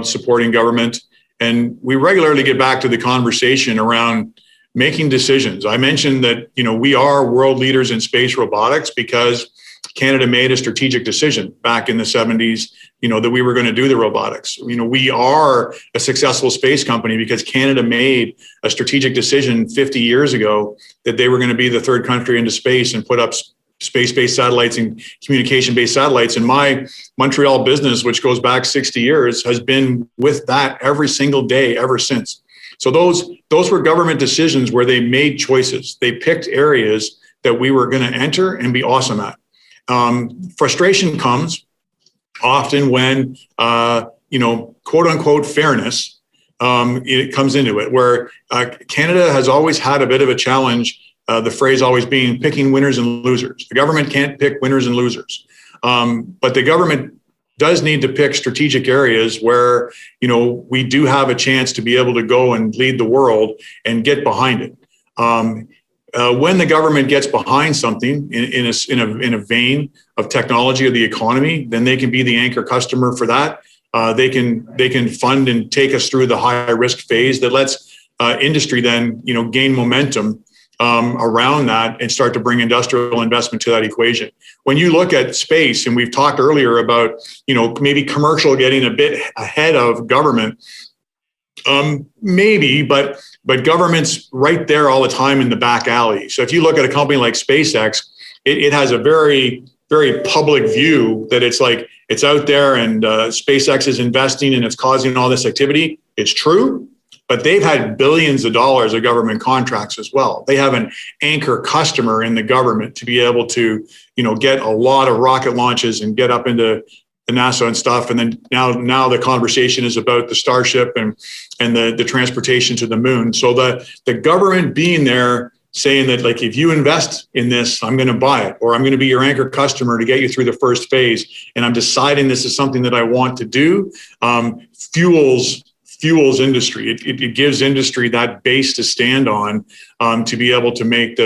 supporting government. And we regularly get back to the conversation around making decisions. I mentioned that, we are world leaders in space robotics because Canada made a strategic decision back in the 70s, that we were going to do the robotics. We are a successful space company because Canada made a strategic decision 50 years ago that they were going to be the third country into space and put up space-based satellites and communication-based satellites. And my Montreal business, which goes back 60 years, has been with that every single day ever since. So those were government decisions where they made choices. They picked areas that we were going to enter and be awesome at. Frustration comes often when, quote unquote fairness, it comes into it, where Canada has always had a bit of a challenge. The phrase always being picking winners and losers. The government can't pick winners and losers, but the government does need to pick strategic areas where, we do have a chance to be able to go and lead the world and get behind it. When the government gets behind something in a vein of technology or the economy, then they can be the anchor customer for that. They can fund and take us through the high risk phase that lets industry then gain momentum around that and start to bring industrial investment to that equation. When you look at space, and we've talked earlier about maybe commercial getting a bit ahead of government. Maybe, but government's right there all the time in the back alley. So if you look at a company like SpaceX, it has a very, very public view that it's out there and SpaceX is investing and it's causing all this activity. It's true, but they've had billions of dollars of government contracts as well. They have an anchor customer in the government to be able to, get a lot of rocket launches and get up into NASA and stuff. And then now the conversation is about the Starship and the transportation to the moon. So the government being there saying that, like, if you invest in this, I'm going to buy it, or I'm going to be your anchor customer to get you through the first phase, and I'm deciding this is something that I want to do, fuels industry. It gives industry that base to stand on, to be able to make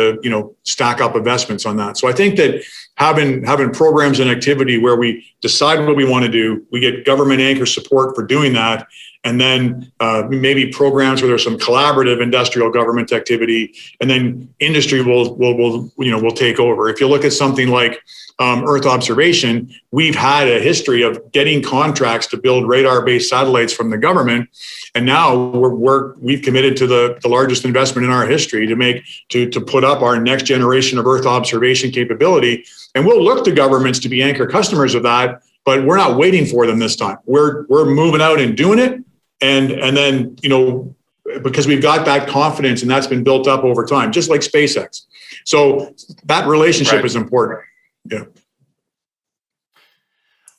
stack up investments on that. So I think that having programs and activity where we decide what we want to do, we get government anchor support for doing that, and then maybe programs where there's some collaborative industrial government activity, and then industry will take over. If you look at something like Earth observation, we've had a history of getting contracts to build radar-based satellites from the government, and now we've committed to the largest investment in our history to put up our next generation of Earth observation capability. And we'll look to governments to be anchor customers of that, but we're not waiting for them this time. We're moving out and doing it, and then because we've got that confidence, and that's been built up over time, just like SpaceX. So that relationship is important. Yeah.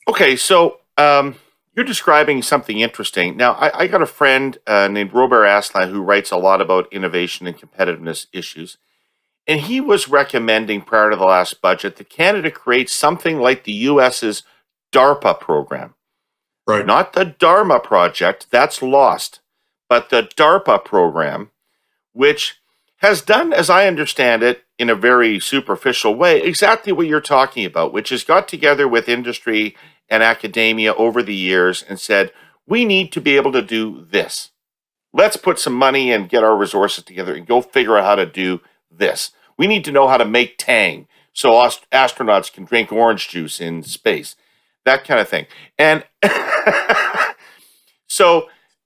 Okay, so you're describing something interesting. Now, I got a friend named Robert Asselin who writes a lot about innovation and competitiveness issues. And he was recommending prior to the last budget that Canada create something like the US's DARPA program. Right. Not the Dharma project, that's lost, but the DARPA program, which has done, as I understand it, in a very superficial way, exactly what you're talking about, which has got together with industry and academia over the years and said, we need to be able to do this. Let's put some money and get our resources together and go figure out how to do this. We need to know how to make Tang so astronauts can drink orange juice in space, that kind of thing. And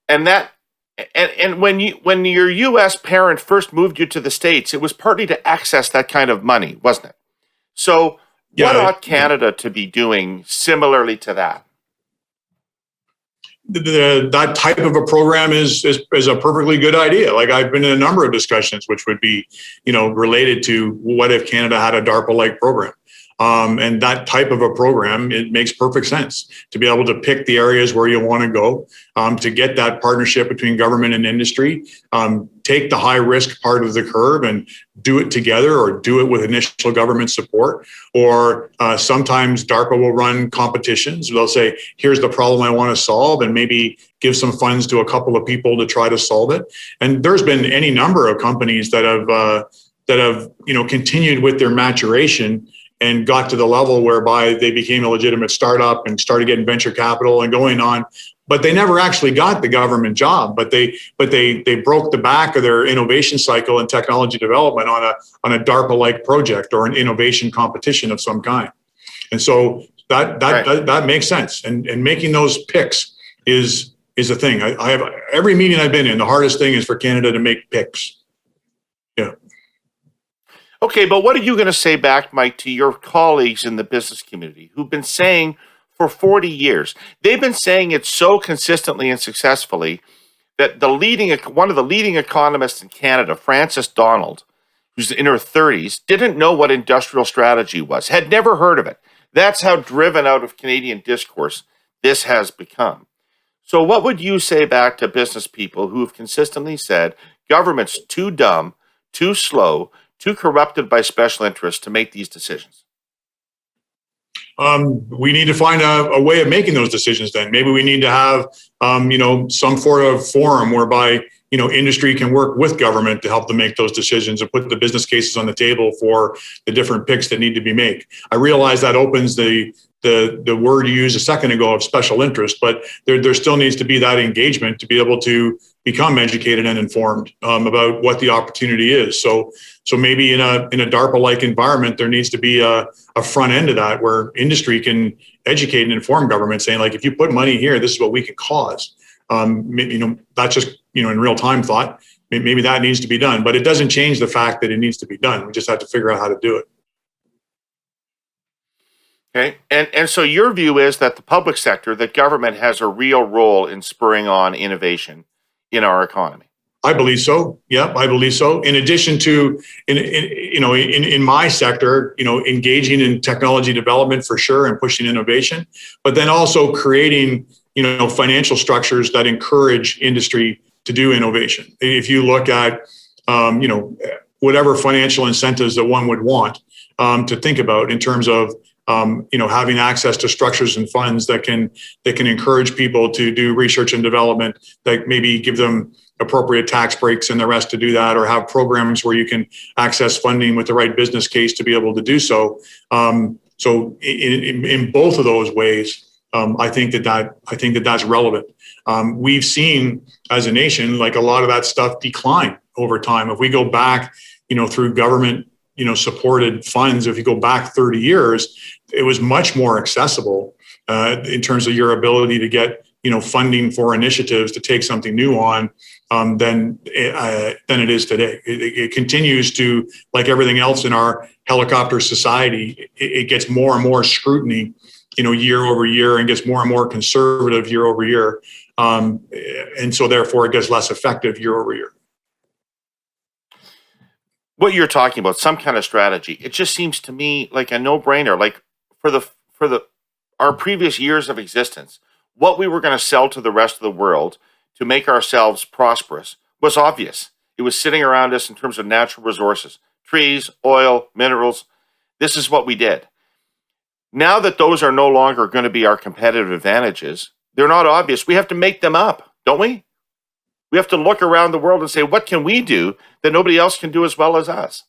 And when your U.S. parent first moved you to the States, it was partly to access that kind of money, wasn't it? So what ought Canada to be doing similarly to that? That type of a program is a perfectly good idea. Like, I've been in a number of discussions which would be, related to what if Canada had a DARPA-like program. And that type of a program, it makes perfect sense to be able to pick the areas where you want to go, to get that partnership between government and industry, take the high risk part of the curve and do it together, or do it with initial government support. Or sometimes DARPA will run competitions. They'll say, here's the problem I want to solve, and maybe give some funds to a couple of people to try to solve it. And there's been any number of companies that have continued with their maturation and got to the level whereby they became a legitimate startup and started getting venture capital and going on, but they never actually got the government job. But they broke the back of their innovation cycle and technology development on a DARPA-like project or an innovation competition of some kind. And so that makes sense. And making those picks is a thing. I have every meeting I've been in. The hardest thing is for Canada to make picks. Yeah. Okay, but what are you going to say back, Mike, to your colleagues in the business community who've been saying for 40 years, they've been saying it so consistently and successfully that one of the leading economists in Canada, Frances Donald, who's in her 30s, didn't know what industrial strategy was, had never heard of it. That's how driven out of Canadian discourse this has become. So what would you say back to business people who have consistently said government's too dumb, too slow, too corrupted by special interests to make these decisions? We need to find a way of making those decisions then. Maybe we need to have, some sort of forum whereby, industry can work with government to help them make those decisions and put the business cases on the table for the different picks that need to be made. I realize that opens the word you used a second ago of special interest, but there still needs to be that engagement to be able to become educated and informed about what the opportunity is. So maybe in a DARPA-like environment, there needs to be a front end of that where industry can educate and inform government, saying, like, if you put money here, this is what we can cause. That's just in real time thought. Maybe that needs to be done, but it doesn't change the fact that it needs to be done. We just have to figure out how to do it. Okay, and so your view is that the public sector, that government has a real role in spurring on innovation in our economy. I believe so. Yep, I believe so. In addition to, in my sector, engaging in technology development for sure and pushing innovation, but then also creating, financial structures that encourage industry to do innovation. If you look at, whatever financial incentives that one would want to think about in terms of, having access to structures and funds that can encourage people to do research and development, that maybe give them appropriate tax breaks and the rest to do that, or have programs where you can access funding with the right business case to be able to do so. So in both of those ways, I think that's relevant. We've seen as a nation, like a lot of that stuff decline over time. If we go back, through government, supported funds, if you go back 30 years, it was much more accessible in terms of your ability to get, funding for initiatives to take something new on than it is today. It continues to, like everything else in our helicopter society, it gets more and more scrutiny, year over year, and gets more and more conservative year over year. And so therefore it gets less effective year over year. What you're talking about, some kind of strategy, it just seems to me like a no-brainer. Like for our previous years of existence, what we were going to sell to the rest of the world to make ourselves prosperous was obvious. It was sitting around us in terms of natural resources, trees, oil, minerals. This is what we did. Now that those are no longer going to be our competitive advantages, they're not obvious. We have to make them up, don't we? We have to look around the world and say, what can we do that nobody else can do as well as us?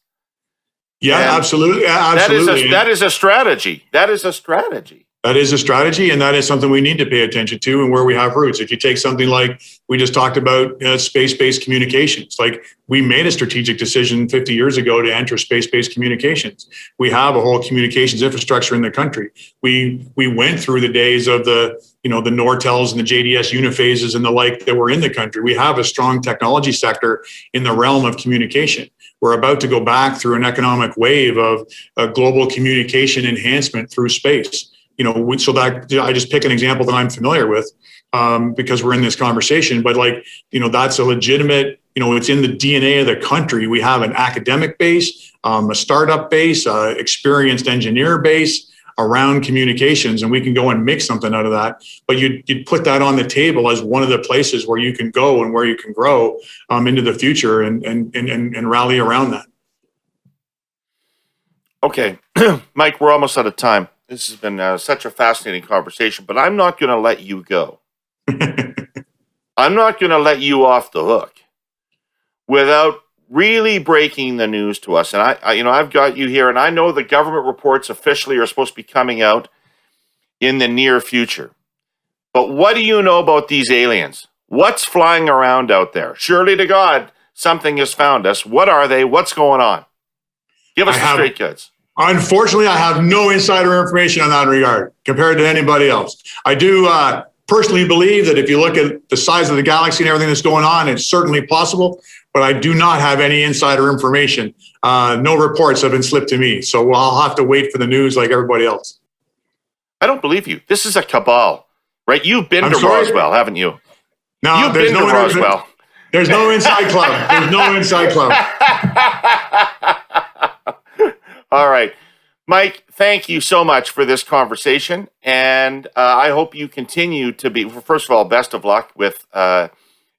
Yeah, and absolutely. Absolutely. That is a strategy. That is a strategy. That is a strategy, and that is something we need to pay attention to and where we have roots. If you take something like we just talked about space-based communications, like we made a strategic decision 50 years ago to enter space-based communications. We have a whole communications infrastructure in the country. We went through the days of the Nortels and the JDS Uniphases and the like that were in the country. We have a strong technology sector in the realm of communication. We're about to go back through an economic wave of global communication enhancement through space. So that I just pick an example that I'm familiar with because we're in this conversation, but that's a legitimate, it's in the DNA of the country. We have an academic base, a startup base, experienced engineer base around communications, and we can go and make something out of that. But you'd put that on the table as one of the places where you can go and where you can grow into the future and rally around that. Okay, Mike, we're almost out of time. This has been such a fascinating conversation, but I'm not going to let you go. I'm not going to let you off the hook without really breaking the news to us. And I've got you here, and I know the government reports officially are supposed to be coming out in the near future. But what do you know about these aliens? What's flying around out there? Surely to God, something has found us. What are they? What's going on? Give us the straight goods. Unfortunately, I have no insider information on that regard compared to anybody else. I do personally believe that if you look at the size of the galaxy and everything that's going on, it's certainly possible, but I do not have any insider information. No reports have been slipped to me, so I'll have to wait for the news like everybody else. I don't believe you. This is a cabal, right? You've been to Roswell, haven't you? No, You've been to Roswell. There's no inside club. There's no inside club. All right. Mike, thank you so much for this conversation. And I hope you continue to be, first of all, best of luck with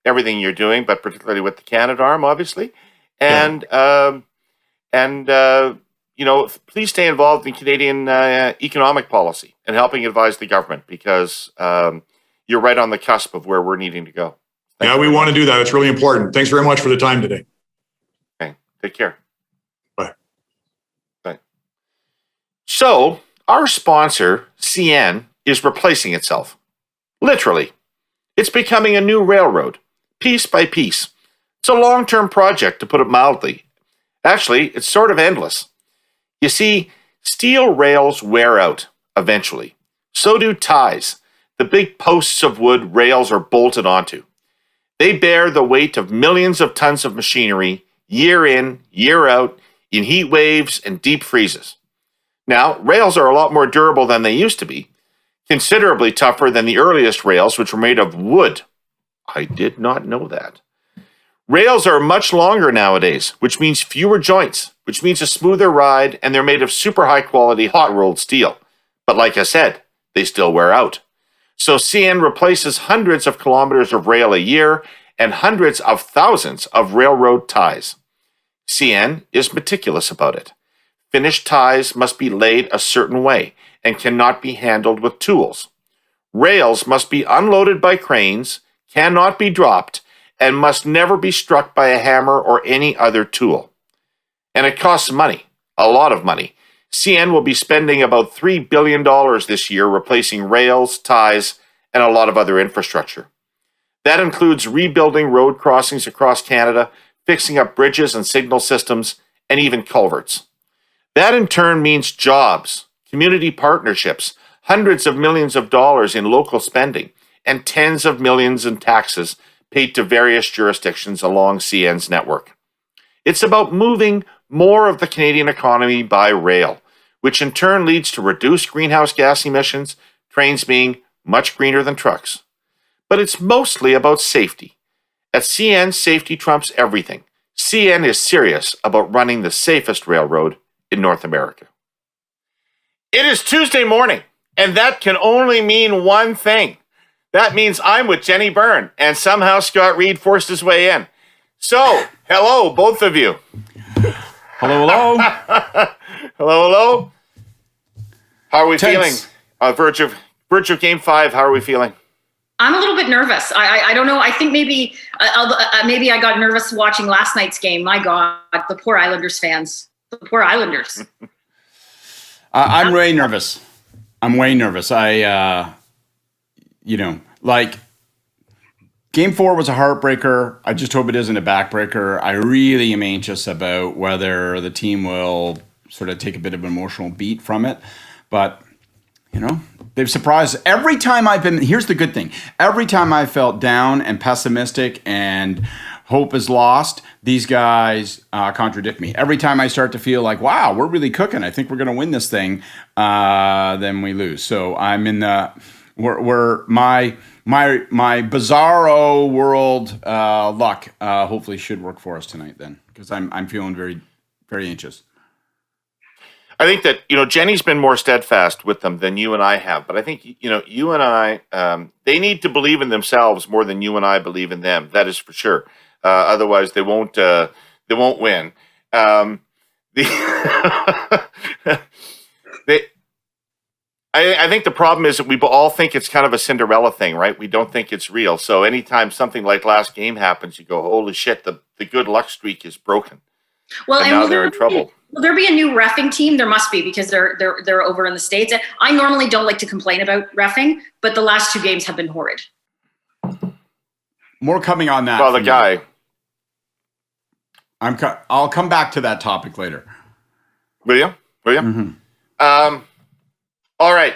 everything you're doing, but particularly with the Canadarm, obviously. And, please stay involved in Canadian economic policy and helping advise the government because you're right on the cusp of where we're needing to go. Yeah, we want to do that. It's really important. Thanks very much for the time today. Okay. Take care. So, our sponsor, CN, is replacing itself. Literally. It's becoming a new railroad, piece by piece. It's a long-term project, to put it mildly. Actually, it's sort of endless. You see, steel rails wear out, eventually. So do ties, the big posts of wood rails are bolted onto. They bear the weight of millions of tons of machinery, year in, year out, in heat waves and deep freezes. Now, rails are a lot more durable than they used to be, considerably tougher than the earliest rails, which were made of wood. I did not know that. Rails are much longer nowadays, which means fewer joints, which means a smoother ride, and they're made of super high quality hot rolled steel. But like I said, they still wear out. So CN replaces hundreds of kilometers of rail a year and hundreds of thousands of railroad ties. CN is meticulous about it. Finished ties must be laid a certain way and cannot be handled with tools. Rails must be unloaded by cranes, cannot be dropped, and must never be struck by a hammer or any other tool. And it costs money, a lot of money. CN will be spending about $3 billion this year replacing rails, ties, and a lot of other infrastructure. That includes rebuilding road crossings across Canada, fixing up bridges and signal systems, and even culverts. That in turn means jobs, community partnerships, hundreds of millions of dollars in local spending, and tens of millions in taxes paid to various jurisdictions along CN's network. It's about moving more of the Canadian economy by rail, which in turn leads to reduced greenhouse gas emissions, trains being much greener than trucks. But it's mostly about safety. At CN, safety trumps everything. CN is serious about running the safest railroad in North America. It is Tuesday morning, and that can only mean one thing. That means I'm with Jenni Byrne, and somehow Scott Reid forced his way in. So, hello, both of you. Hello, hello. Hello. How are we Tense. feeling? Verge of Game 5, how are we feeling? I'm a little bit nervous. I don't know. I think maybe I got nervous watching last night's game. My God, the poor Islanders fans. The poor Islanders. I'm way nervous. Game 4 was a heartbreaker. I just hope it isn't a backbreaker. I really am anxious about whether the team will sort of take a bit of an emotional beat from it. But, they've surprised. Every time here's the good thing. Every time I felt down and pessimistic and hope is lost, these guys contradict me. Every time I start to feel like, wow, we're really cooking, I think we're going to win this thing, then we lose. So I'm in the, my bizarro world luck hopefully should work for us tonight then, because I'm feeling very, very anxious. I think that, Jenni's been more steadfast with them than you and I have. But I think, you and I, they need to believe in themselves more than you and I believe in them. That is for sure. Otherwise, they won't win. I think the problem is that we all think it's kind of a Cinderella thing, right? We don't think it's real. So anytime something like last game happens, you go, holy shit, the good luck streak is broken. Well, and now they're in trouble. Will there be a new reffing team? There must be, because they're over in the States. I normally don't like to complain about reffing, but the last two games have been horrid. More coming on that. Well, the guy. I'll come back to that topic later. Will you? Mm-hmm. All right.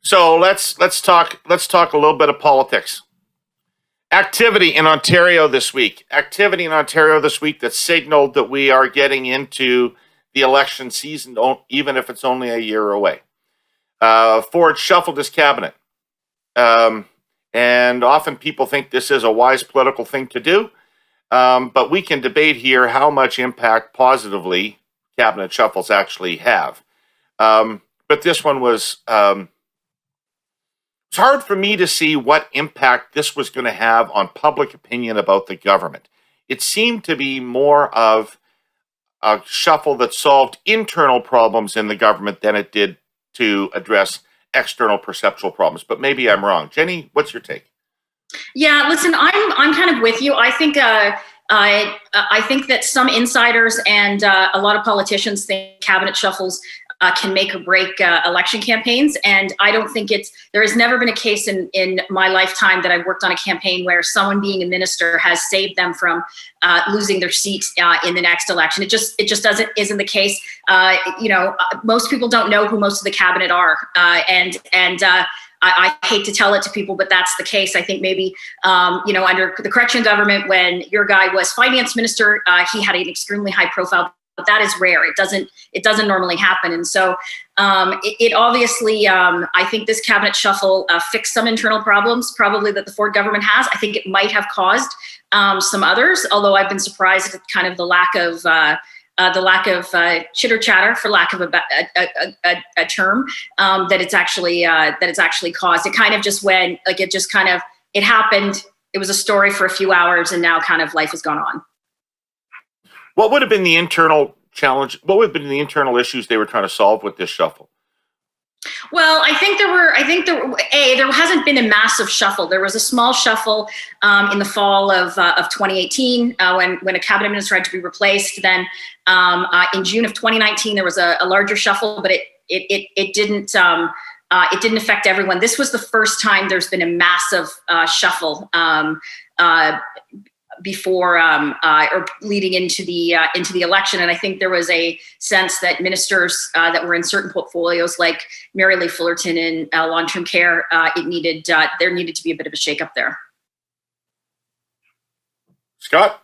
So let's talk a little bit of politics. Activity in Ontario this week that signaled that we are getting into the election season, even if it's only a year away. Ford shuffled his cabinet. And often people think this is a wise political thing to do. But we can debate here how much impact positively cabinet shuffles actually have. But this one was, it's hard for me to see what impact this was going to have on public opinion about the government. It seemed to be more of a shuffle that solved internal problems in the government than it did to address external perceptual problems. But maybe I'm wrong. Jenni, what's your take? Yeah, listen, I'm kind of with you. I think that some insiders and a lot of politicians think cabinet shuffles can make or break election campaigns. And I don't think there has never been a case in my lifetime that I've worked on a campaign where someone being a minister has saved them from losing their seat in the next election. It just isn't the case. Most people don't know who most of the cabinet are. I hate to tell it to people, but that's the case. I think maybe, under the correction government, when your guy was finance minister, he had an extremely high profile that is rare. It doesn't normally happen. And so it obviously, I think this cabinet shuffle fixed some internal problems, probably that the Ford government has. I think it might have caused some others, although I've been surprised at kind of the lack of chitter chatter, for lack of a term, that it's actually caused. It kind of just went, like, it happened. It was a story for a few hours, and now kind of life has gone on. What would have been the internal challenge? What would have been the internal issues they were trying to solve with this shuffle? Well, there hasn't been a massive shuffle. There was a small shuffle in the fall of 2018 when a cabinet minister had to be replaced. Then in June of 2019, there was a larger shuffle, but it didn't affect everyone. This was the first time there's been a massive shuffle before or leading into the election. And I think there was a sense that ministers that were in certain portfolios, like Mary Lee Fullerton in long-term care, there needed to be a bit of a shakeup there. Scott?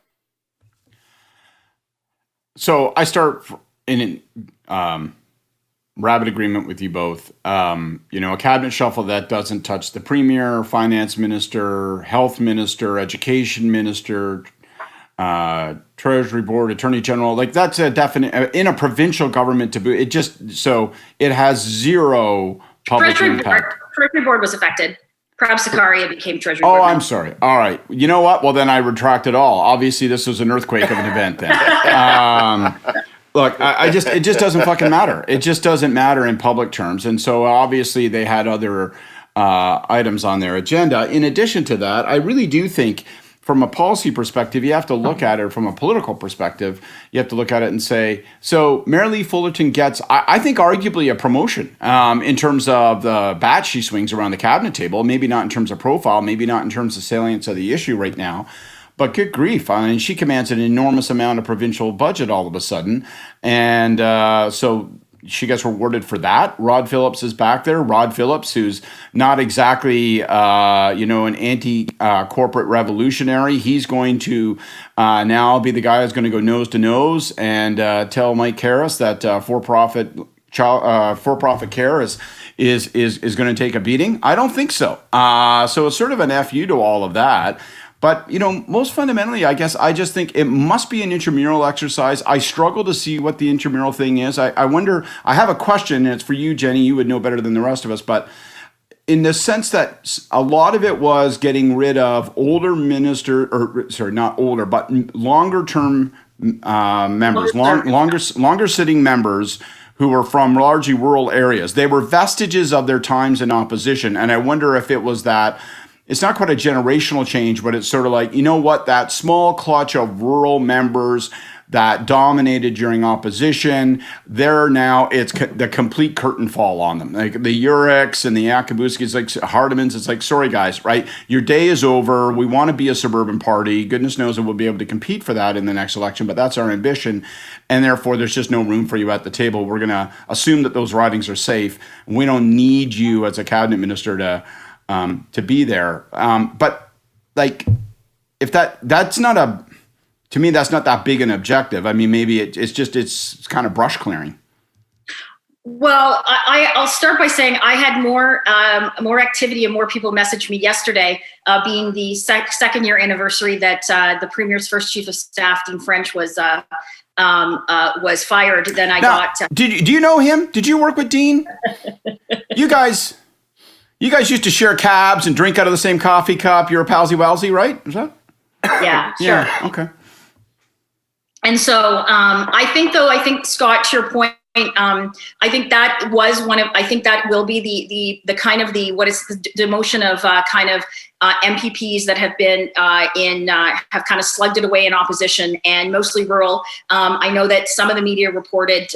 So I start in rabid agreement with you both. A cabinet shuffle that doesn't touch the premier, finance minister, health minister, education minister, treasury board, attorney general. Like, that's a definite in a provincial government to boot. It has zero public impact. Treasury board was affected. Prab Sakaria became treasury board. Oh, I'm sorry. All right. You know what? Well, then I retract it all. Obviously, this was an earthquake of an event then. Look, it just doesn't fucking matter. It just doesn't matter in public terms. And so obviously they had other items on their agenda. In addition to that, I really do think from a policy perspective, you have to look at it from a political perspective. You have to look at it and say, so Mary Lee Fullerton gets, I think, arguably a promotion in terms of the bat she swings around the cabinet table. Maybe not in terms of profile, maybe not in terms of salience of the issue right now. But good grief, I mean, she commands an enormous amount of provincial budget all of a sudden. And so she gets rewarded for that. Rod Phillips is back there. Rod Phillips, who's not exactly, an anti-corporate revolutionary. He's going to now be the guy who's going to go nose to nose and tell Mike Harris that for-profit care is going to take a beating. I don't think so. So it's sort of an FU to all of that. But, most fundamentally, I guess I just think it must be an intramural exercise. I struggle to see what the intramural thing is. I wonder, I have a question, and it's for you, Jenni. You would know better than the rest of us. But in the sense that a lot of it was getting rid of older not older, but longer-term members, longer sitting members who were from largely rural areas. They were vestiges of their times in opposition. And I wonder if it was that, it's not quite a generational change, but it's sort of like, that small clutch of rural members that dominated during opposition, it's the complete curtain fall on them. Like the Uriks and the Akabuskis, like Hardemans, it's like, sorry guys, right? Your day is over. We want to be a suburban party. Goodness knows that we'll be able to compete for that in the next election, but that's our ambition. And therefore, there's just no room for you at the table. We're going to assume that those ridings are safe. We don't need you as a cabinet minister to be there. But like, if that's not to me, that's not that big an objective. I mean, maybe it's kind of brush clearing. Well, I'll start by saying I had more activity and more people messaged me yesterday, being the second year anniversary that the Premier's first chief of staff, Dean French, was fired. Then I got. Do you know him? Did you work with Dean? You guys used to share cabs and drink out of the same coffee cup. You're a palsy-walsy, right? Is that? Yeah, sure. Yeah, okay. And so I think, Scott, to your point, I think that will be the kind of the demotion of MPPs that have been have kind of slugged it away in opposition and mostly rural. I know that some of the media reported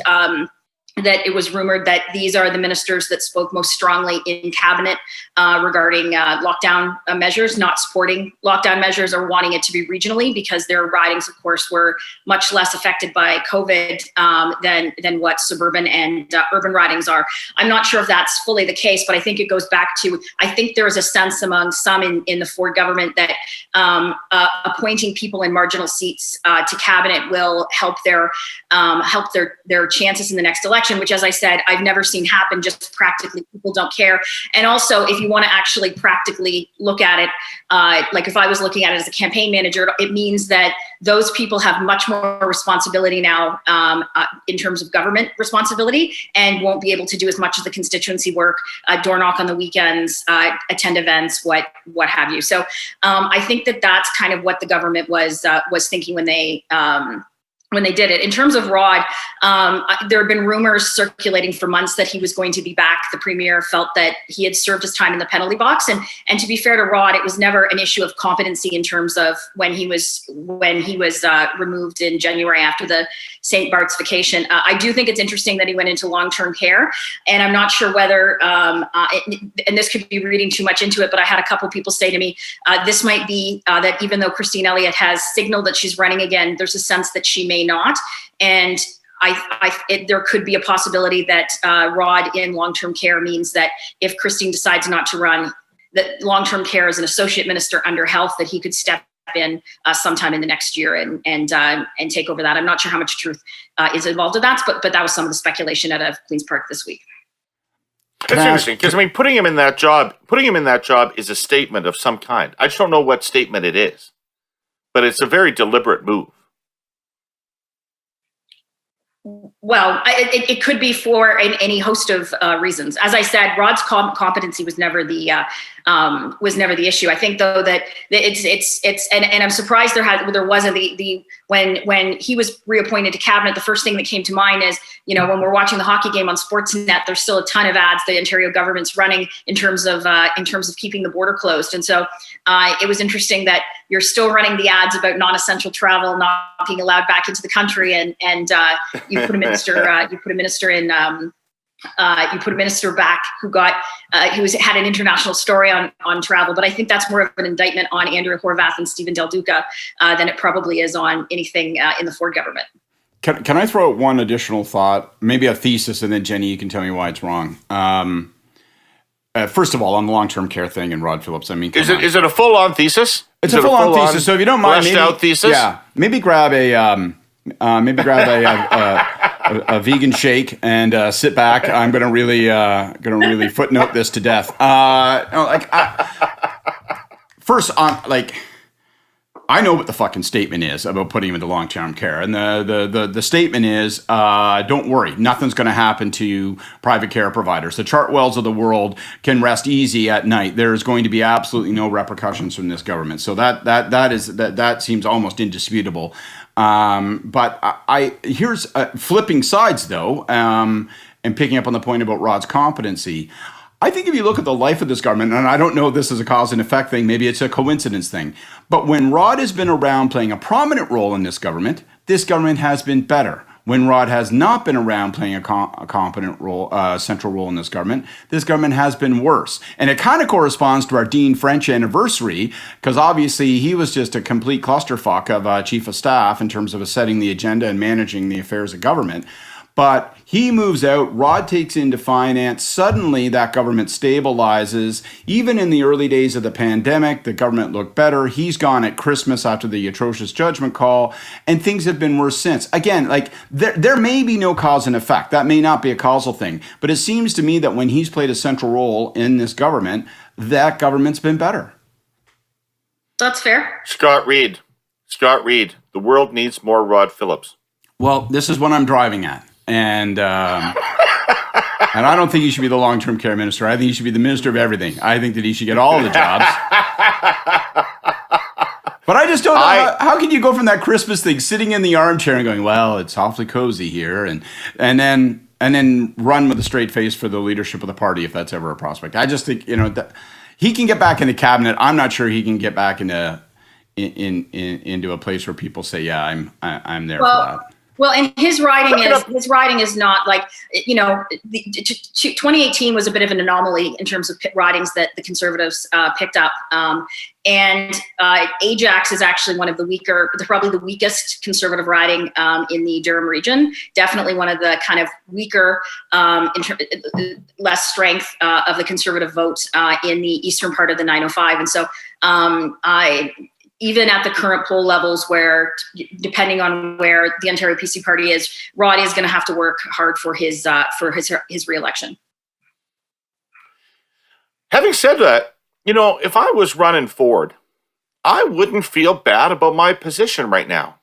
that it was rumored that these are the ministers that spoke most strongly in cabinet regarding lockdown measures, not supporting lockdown measures or wanting it to be regionally, because their ridings, of course, were much less affected by COVID than what suburban and urban ridings are. I'm not sure if that's fully the case, but I think it goes back to, I think there is a sense among some in the Ford government that appointing people in marginal seats to cabinet will help their chances in the next election, which, as I said, I've never seen happen. Just practically, people don't care. And also, if you want to actually practically look at it, like if I was looking at it as a campaign manager, it means that those people have much more responsibility now in terms of government responsibility, and won't be able to do as much of the constituency work, door knock on the weekends, attend events, what have you. So I think that that's kind of what the government was thinking when they did it. In terms of Rod, there have been rumors circulating for months that he was going to be back. The premier felt that he had served his time in the penalty box. And to be fair to Rod, it was never an issue of competency in terms of when he was removed in January after the St. Bart's vacation. I do think it's interesting that he went into long-term care. And I'm not sure whether, and this could be reading too much into it, but I had a couple people say to me, this might be that even though Christine Elliott has signaled that she's running again, there's a sense that she may not. And there could be a possibility that Rod in long-term care means that if Christine decides not to run, that long-term care as an associate minister under health, that he could step in sometime in the next year and take over that. I'm not sure how much truth is involved in that, but that was some of the speculation out of Queen's Park this week. It's interesting because, I mean, putting him in that job is a statement of some kind. I just don't know what statement it is, but it's a very deliberate move. Well, it could be for any host of reasons. As I said, Rod's competency was never the issue. I think, though, that it's and I'm surprised there wasn't when he was reappointed to cabinet. The first thing that came to mind is, when we're watching the hockey game on Sportsnet, there's still a ton of ads the Ontario government's running in terms of keeping the border closed. And so it was interesting that you're still running the ads about non-essential travel not being allowed back into the country, and you put a minister back who had an international story on travel. But I think that's more of an indictment on Andrew Horwath and Stephen Del Duca than it probably is on anything in the Ford government. Can I throw out one additional thought, maybe a thesis, and then Jenni, you can tell me why it's wrong. First of all, on the long-term care thing and Rod Phillips, I mean, is it a full-on thesis? It's a full-on thesis. So if you don't mind, out thesis. Yeah, maybe grab a vegan shake and sit back. I'm gonna really footnote this to death. First on I know what the fucking statement is about putting him into long-term care. And the statement is, don't worry, nothing's going to happen to private care providers. The Chartwells of the world can rest easy at night. There's going to be absolutely no repercussions from this government. So that seems almost indisputable. But here's flipping sides, though, and picking up on the point about Rod's competency. I think if you look at the life of this government, and I don't know if this is a cause and effect thing, maybe it's a coincidence thing, but when Rod has been around playing a prominent role in this government has been better. When Rod has not been around playing a competent role, central role in this government has been worse. And it kind of corresponds to our Dean French anniversary, because obviously he was just a complete clusterfuck of chief of staff in terms of setting the agenda and managing the affairs of government. But he moves out, Rod takes into finance, suddenly that government stabilizes. Even in the early days of the pandemic, the government looked better. He's gone at Christmas after the atrocious judgment call, and things have been worse since. Again, there may be no cause and effect. That may not be a causal thing. But it seems to me that when he's played a central role in this government, that government's been better. That's fair. Scott Reid, the world needs more Rod Phillips. Well, this is what I'm driving at. And I don't think he should be the long-term care minister. I think he should be the minister of everything. I think that he should get all the jobs. But I just don't know how can you go from that Christmas thing, sitting in the armchair and going, well, it's awfully cozy here, and then run with a straight face for the leadership of the party if that's ever a prospect. I just think that he can get back into cabinet. I'm not sure he can get back into a place where people say, yeah, I'm there for that. Well, and his riding is not like, 2018 was a bit of an anomaly in terms of ridings that the Conservatives picked up. And Ajax is actually one of probably the weakest Conservative riding in the Durham region. Definitely one of the kind of weaker, less strength of the Conservative vote in the eastern part of the 905. And so even at the current poll levels, where depending on where the Ontario PC party is, Rod is going to have to work hard for his re-election. Having said that, if I was running Ford, I wouldn't feel bad about my position right now.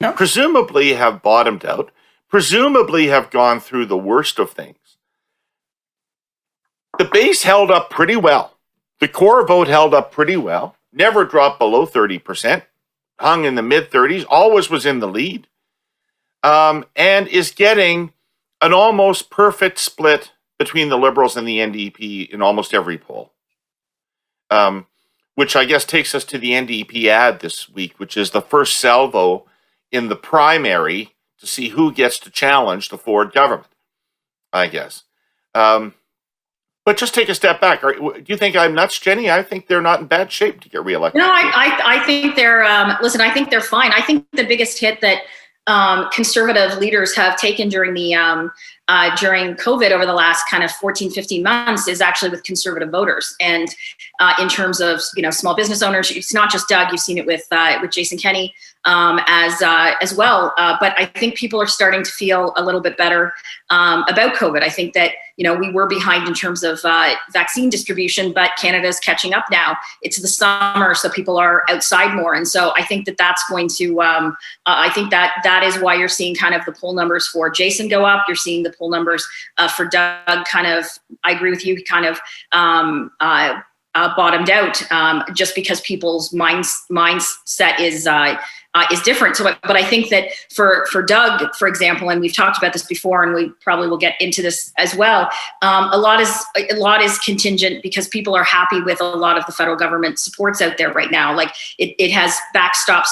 No. Presumably have bottomed out, presumably have gone through the worst of things. The base held up pretty well. The core vote held up pretty well. Never dropped below 30%, hung in the mid-30s, always was in the lead, and is getting an almost perfect split between the Liberals and the NDP in almost every poll. Which I guess takes us to the NDP ad this week, which is the first salvo in the primary to see who gets to challenge the Ford government, I guess. But just take a step back. Do you think I'm nuts, Jenni? I think they're not in bad shape to get reelected. No, I think they're, I think they're fine. I think the biggest hit that Conservative leaders have taken during COVID over the last kind of 14, 15 months is actually with Conservative voters. And in terms of, small business owners, it's not just Doug, you've seen it with Jason Kenney as well. But I think people are starting to feel a little bit better about COVID. I think that, we were behind in terms of vaccine distribution, but Canada's catching up now. It's the summer, so people are outside more. And so I think that that's going to, I think that is why you're seeing kind of the poll numbers for Jason go up. You're seeing the poll numbers for Doug kind of, I agree with you, kind of bottomed out just because people's mindset is different. So, but I think that for Doug, for example, and we've talked about this before, and we probably will get into this as well. A lot is contingent because people are happy with a lot of the federal government supports out there right now. Like it has backstops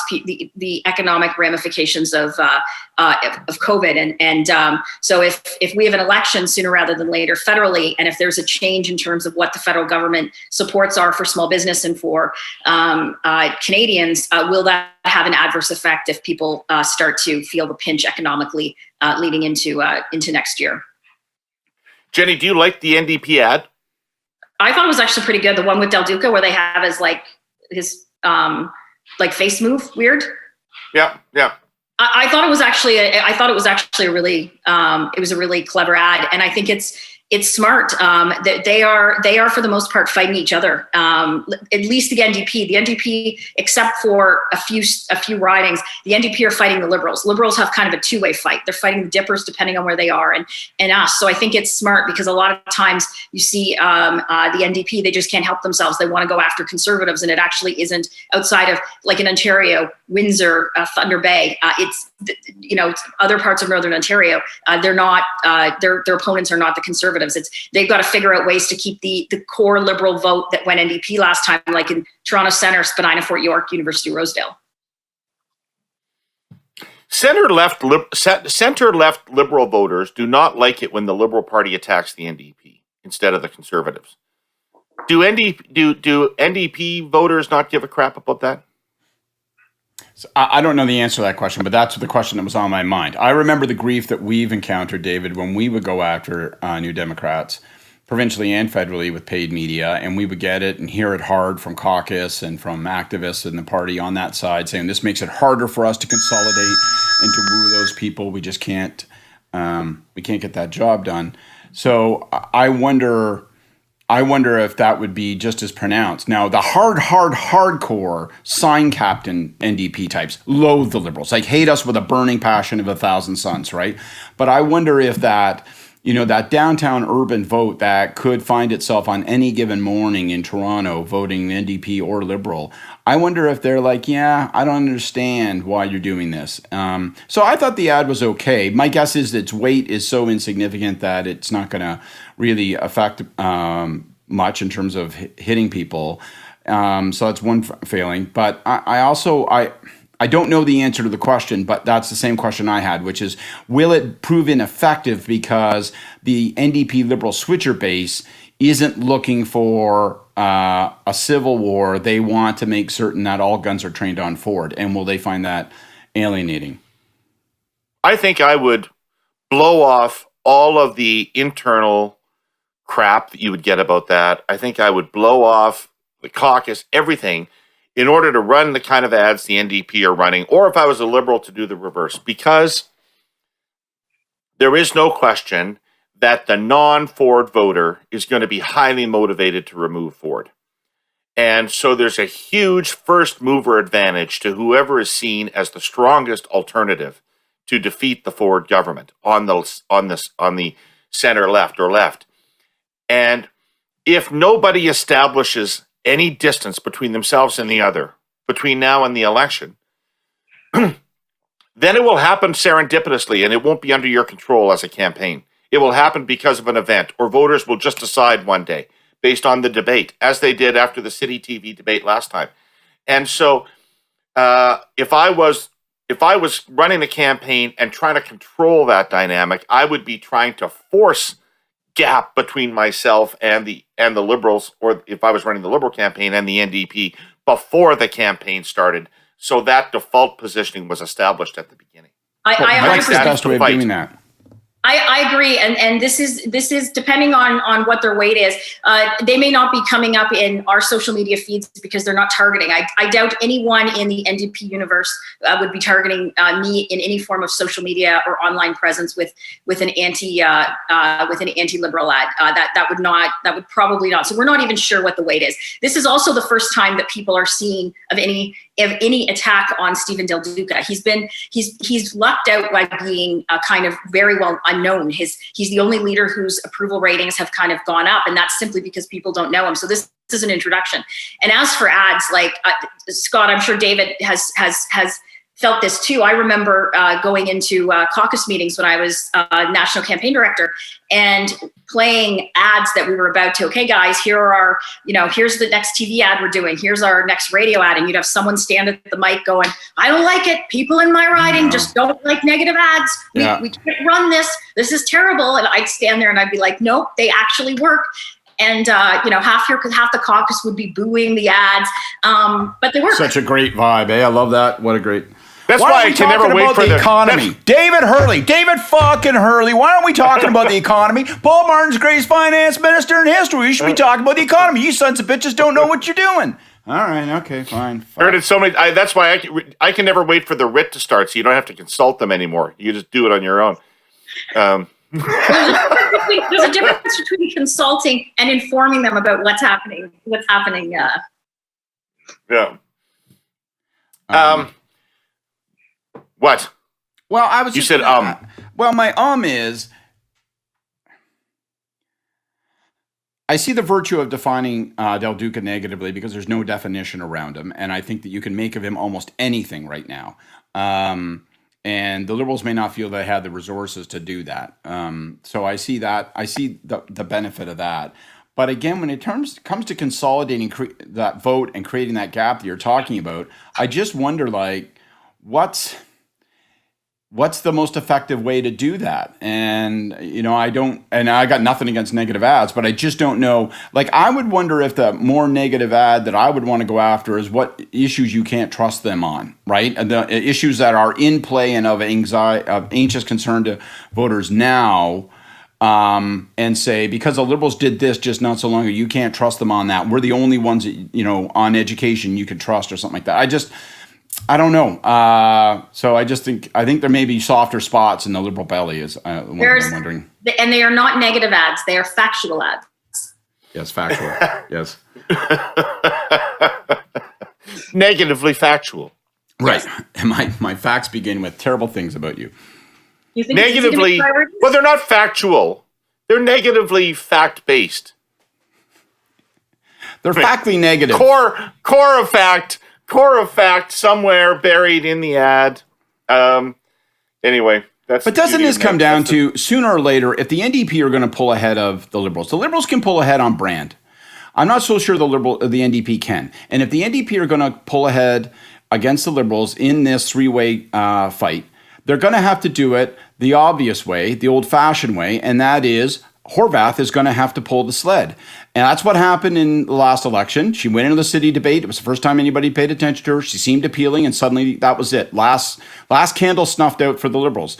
the economic ramifications of COVID, and so if we have an election sooner rather than later federally, and if there's a change in terms of what the federal government supports are for small business and for Canadians, will that have an adverse effect if people start to feel the pinch economically leading into next year? Jenni, do you like the NDP ad? I thought it was actually pretty good. The one with Del Duca where they have his face move weird. Yeah. I thought it was actually a really clever ad, and I think it's smart. They are for the most part fighting each other. At least the NDP, except for a few ridings, the NDP are fighting the Liberals. Liberals have kind of a two-way fight. They're fighting the Dippers depending on where they are, and us. So I think it's smart because a lot of times you see the NDP, they just can't help themselves. They want to go after Conservatives, and it actually isn't outside of like in Ontario, Windsor, Thunder Bay. It's other parts of Northern Ontario. They're not their opponents are not the Conservatives. They've got to figure out ways to keep the core Liberal vote that went NDP last time, like in Toronto Centre, Spadina, Fort York, University of Rosedale. Center-left Liberal voters do not like it when the Liberal Party attacks the NDP instead of the Conservatives. Do NDP voters not give a crap about that? So I don't know the answer to that question, but that's the question that was on my mind. I remember the grief that we've encountered, David, when we would go after New Democrats, provincially and federally, with paid media, and we would get it and hear it hard from caucus and from activists in the party on that side, saying this makes it harder for us to consolidate and to woo those people. We just can't, we can't get that job done. So I wonder if that would be just as pronounced. Now, the hardcore sign captain NDP types loathe the Liberals, like hate us with a burning passion of 1,000 suns, right? But I wonder if that, that downtown urban vote that could find itself on any given morning in Toronto voting NDP or Liberal, I wonder if they're like, yeah, I don't understand why you're doing this. So I thought the ad was okay. My guess is its weight is so insignificant that it's not going to really affect much in terms of hitting people. So that's one failing. But I I don't know the answer to the question, but that's the same question I had, which is, will it prove ineffective because the NDP Liberal switcher base isn't looking for a civil war? They want to make certain that all guns are trained on Ford, and will they find that alienating? I think I would blow off all of the internal crap that you would get about that. I think I would blow off the caucus, everything, in order to run the kind of ads the NDP are running, or if I was a Liberal, to do the reverse, because there is no question that the non-Ford voter is going to be highly motivated to remove Ford. And so there's a huge first mover advantage to whoever is seen as the strongest alternative to defeat the Ford government on the center left or left. And if nobody establishes any distance between themselves and the other between now and the election, then it will happen serendipitously, and it won't be under your control as a campaign. It will happen because of an event, or voters will just decide one day based on the debate, as they did after the City TV debate last time. And so if I was running a campaign and trying to control that dynamic, I would be trying to force gap between myself and the Liberals, or if I was running the Liberal campaign and the NDP, before the campaign started, so that default positioning was established at the beginning. What's the best way of doing that? I agree, and this is depending on what their weight is. They may not be coming up in our social media feeds because they're not targeting. I doubt anyone in the NDP universe would be targeting me in any form of social media or online presence with an anti-liberal ad. That would probably not. So we're not even sure what the weight is. This is also the first time that people are seeing of any attack on Stephen Del Duca. He's lucked out by being kind of very well unknown. He's the only leader whose approval ratings have kind of gone up, and that's simply because people don't know him. So this is an introduction. And as for ads, like Scott, I'm sure David has felt this too. I remember going into caucus meetings when I was national campaign director and playing ads that we were about to, okay, guys, here's the next TV ad we're doing. Here's our next radio ad. And you'd have someone stand at the mic going, I don't like it. People in my riding just don't like negative ads. We can't run this. This is terrible. And I'd stand there and I'd be like, nope, they actually work. And, half the caucus would be booing the ads. But they work. Such a great vibe, eh? I love that. What a great... That's why I can never wait for the economy. David fucking Herle. Why aren't we talking about the economy? Paul Martin's greatest finance minister in history. We should be talking about the economy. You sons of bitches don't know what you're doing. All right, okay, fine. Heard it so many. That's why I can never wait for the writ to start, so you don't have to consult them anymore. You just do it on your own. There's a difference between consulting and informing them about what's happening. Yeah. What? Well, I was. You said Well, my is. I see the virtue of defining Del Duca negatively because there's no definition around him, and I think that you can make of him almost anything right now. And the Liberals may not feel they have the resources to do that. So I see that. I see the benefit of that. But again, when it comes to consolidating that vote and creating that gap that you're talking about, I just wonder, like, what's the most effective way to do that? And, I got nothing against negative ads, but I just don't know. Like, I would wonder if the more negative ad that I would want to go after is what issues you can't trust them on, right? And the issues that are in play and of anxious concern to voters now, and say, because the Liberals did this just not so long ago, you can't trust them on that. We're the only ones that, on education you can trust or something like that. I don't know. So I think there may be softer spots in the Liberal belly is what I'm wondering. And they are not negative ads. They are factual ads. Yes, factual. Yes. Negatively factual. Right. And my facts begin with terrible things about you. You think negatively, well, they're not factual. They're negatively fact-based. They're factually negative. Core of fact somewhere buried in the ad. Anyway, that's. But doesn't this come down to sooner or later, if the NDP are going to pull ahead of the Liberals can pull ahead on brand. I'm not so sure the NDP can. And if the NDP are going to pull ahead against the Liberals in this three-way fight, they're going to have to do it the obvious way, the old-fashioned way, and that is Horwath is going to have to pull the sled. And that's what happened in the last election. She went into the city debate. It was the first time anybody paid attention to her. She seemed appealing, and suddenly that was it. Last candle snuffed out for the Liberals.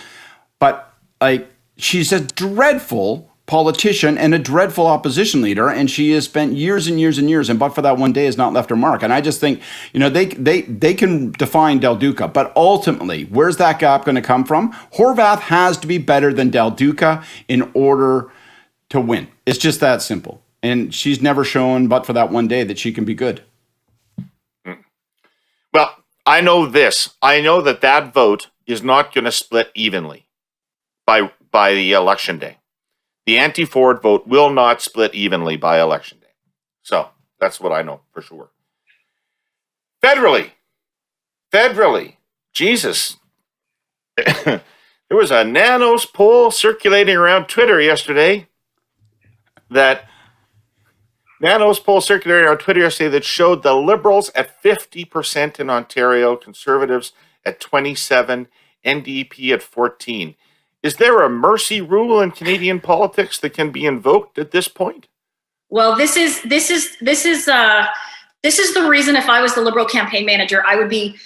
But like, she's a dreadful politician and a dreadful opposition leader, and she has spent years and years and years, and but for that one day has not left her mark. And I just think, they can define Del Duca, but ultimately, where's that gap going to come from? Horwath has to be better than Del Duca in order to win. It's just that simple. And she's never shown, but for that one day, that she can be good. Well, I know this. I know that vote is not going to split evenly by the election day. The anti-Ford vote will not split evenly by election day. So that's what I know for sure. Federally, Jesus. There was a Nanos poll circulating around Twitter yesterday that showed the Liberals at 50% in Ontario, Conservatives at 27%, NDP at 14%. Is there a mercy rule in Canadian politics that can be invoked at this point? Well, this is the reason. If I was the Liberal campaign manager, I would be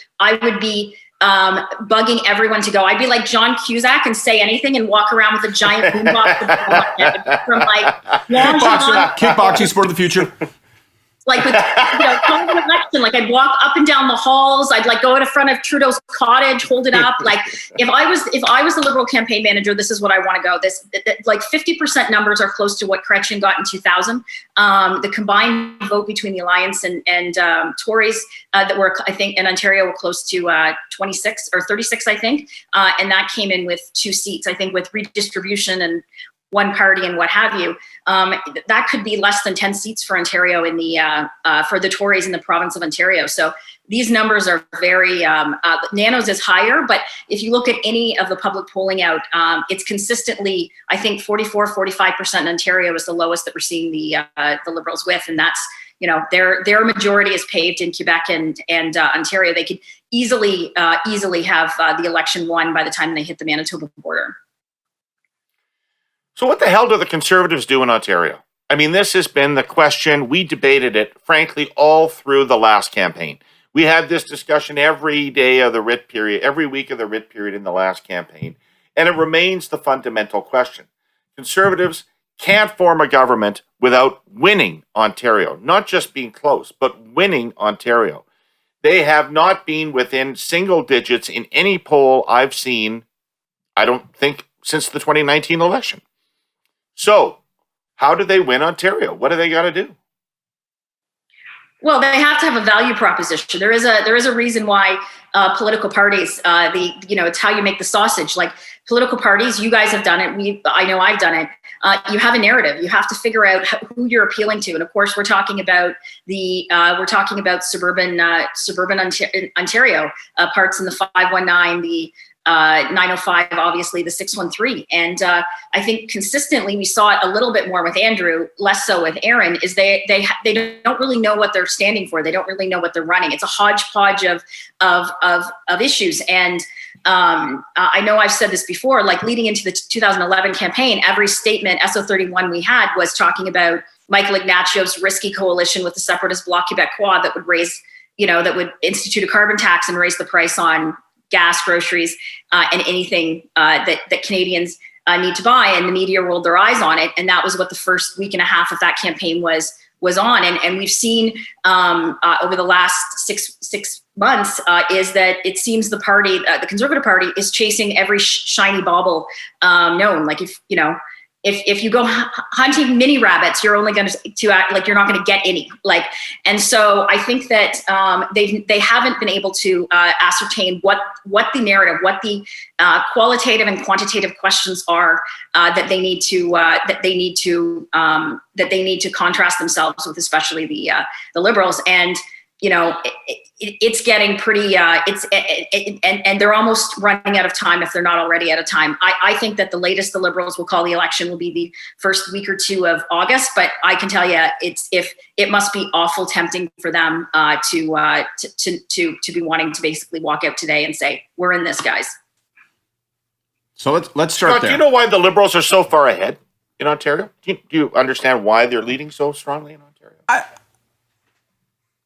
bugging everyone to go. I'd be like John Cusack and say anything and walk around with a giant boombox from Kickboxing sport of the future. Like with calling an election, like I'd walk up and down the halls. I'd like go in front of Trudeau's cottage, hold it up. Like if I was the Liberal campaign manager, this is what I want to go. This like 50% numbers are close to what Chrétien got in 2000. The combined vote between the Alliance and Tories that were, I think, in Ontario were close to 26 or 36, I think, and that came in with 2 seats. I think with redistribution and one party and what have you, that could be less than 10 seats for Ontario in the for the Tories in the province of Ontario. So these numbers are very, Nanos is higher, but if you look at any of the public polling out, it's consistently, I think 44-45% in Ontario is the lowest that we're seeing the Liberals with, and that's, their majority is paved in Quebec and Ontario. They could easily have the election won by the time they hit the Manitoba border. So what the hell do the Conservatives do in Ontario? I mean, this has been the question. We debated it, frankly, all through the last campaign. We had this discussion every day of the writ period, every week of the writ period in the last campaign. And it remains the fundamental question. Conservatives can't form a government without winning Ontario, not just being close, but winning Ontario. They have not been within single digits in any poll I've seen, I don't think, since the 2019 election. So, how do they win Ontario? What do they got to do? Well, they have to have a value proposition. There is a reason why political parties, it's how you make the sausage. Like political parties, you guys have done it. I know I've done it. You have a narrative. You have to figure out who you're appealing to, and of course, we're talking about suburban Ontario, parts in the 519, the 905, obviously the 613. And I think consistently we saw it a little bit more with Andrew, less so with Aaron, is they don't really know what they're standing for. They don't really know what they're running. It's a hodgepodge of issues. And I know I've said this before, like leading into the 2011 campaign, every statement, SO31 we had was talking about Michael Ignatioff's risky coalition with the separatist Bloc Québécois that would raise, that would institute a carbon tax and raise the price on gas, groceries, and anything that Canadians need to buy. And the media rolled their eyes on it. And that was what the first week and a half of that campaign was on. And we've seen over the last six months is that it seems the party, the Conservative Party, is chasing every shiny bauble known. Like if you go hunting mini rabbits, you're only going to act like you're not going to get any. And so I think that they haven't been able to ascertain what the narrative, what the qualitative and quantitative questions are that they need to contrast themselves with, especially the Liberals. And it's getting pretty, and they're almost running out of time if they're not already out of time. I think that the latest the Liberals will call the election will be the first week or two of August, but I can tell you it must be awful tempting for them to be wanting to basically walk out today and say, we're in this, guys. So let's start Scott, there. do you know why the Liberals are so far ahead in Ontario? Do you understand why they're leading so strongly in Ontario?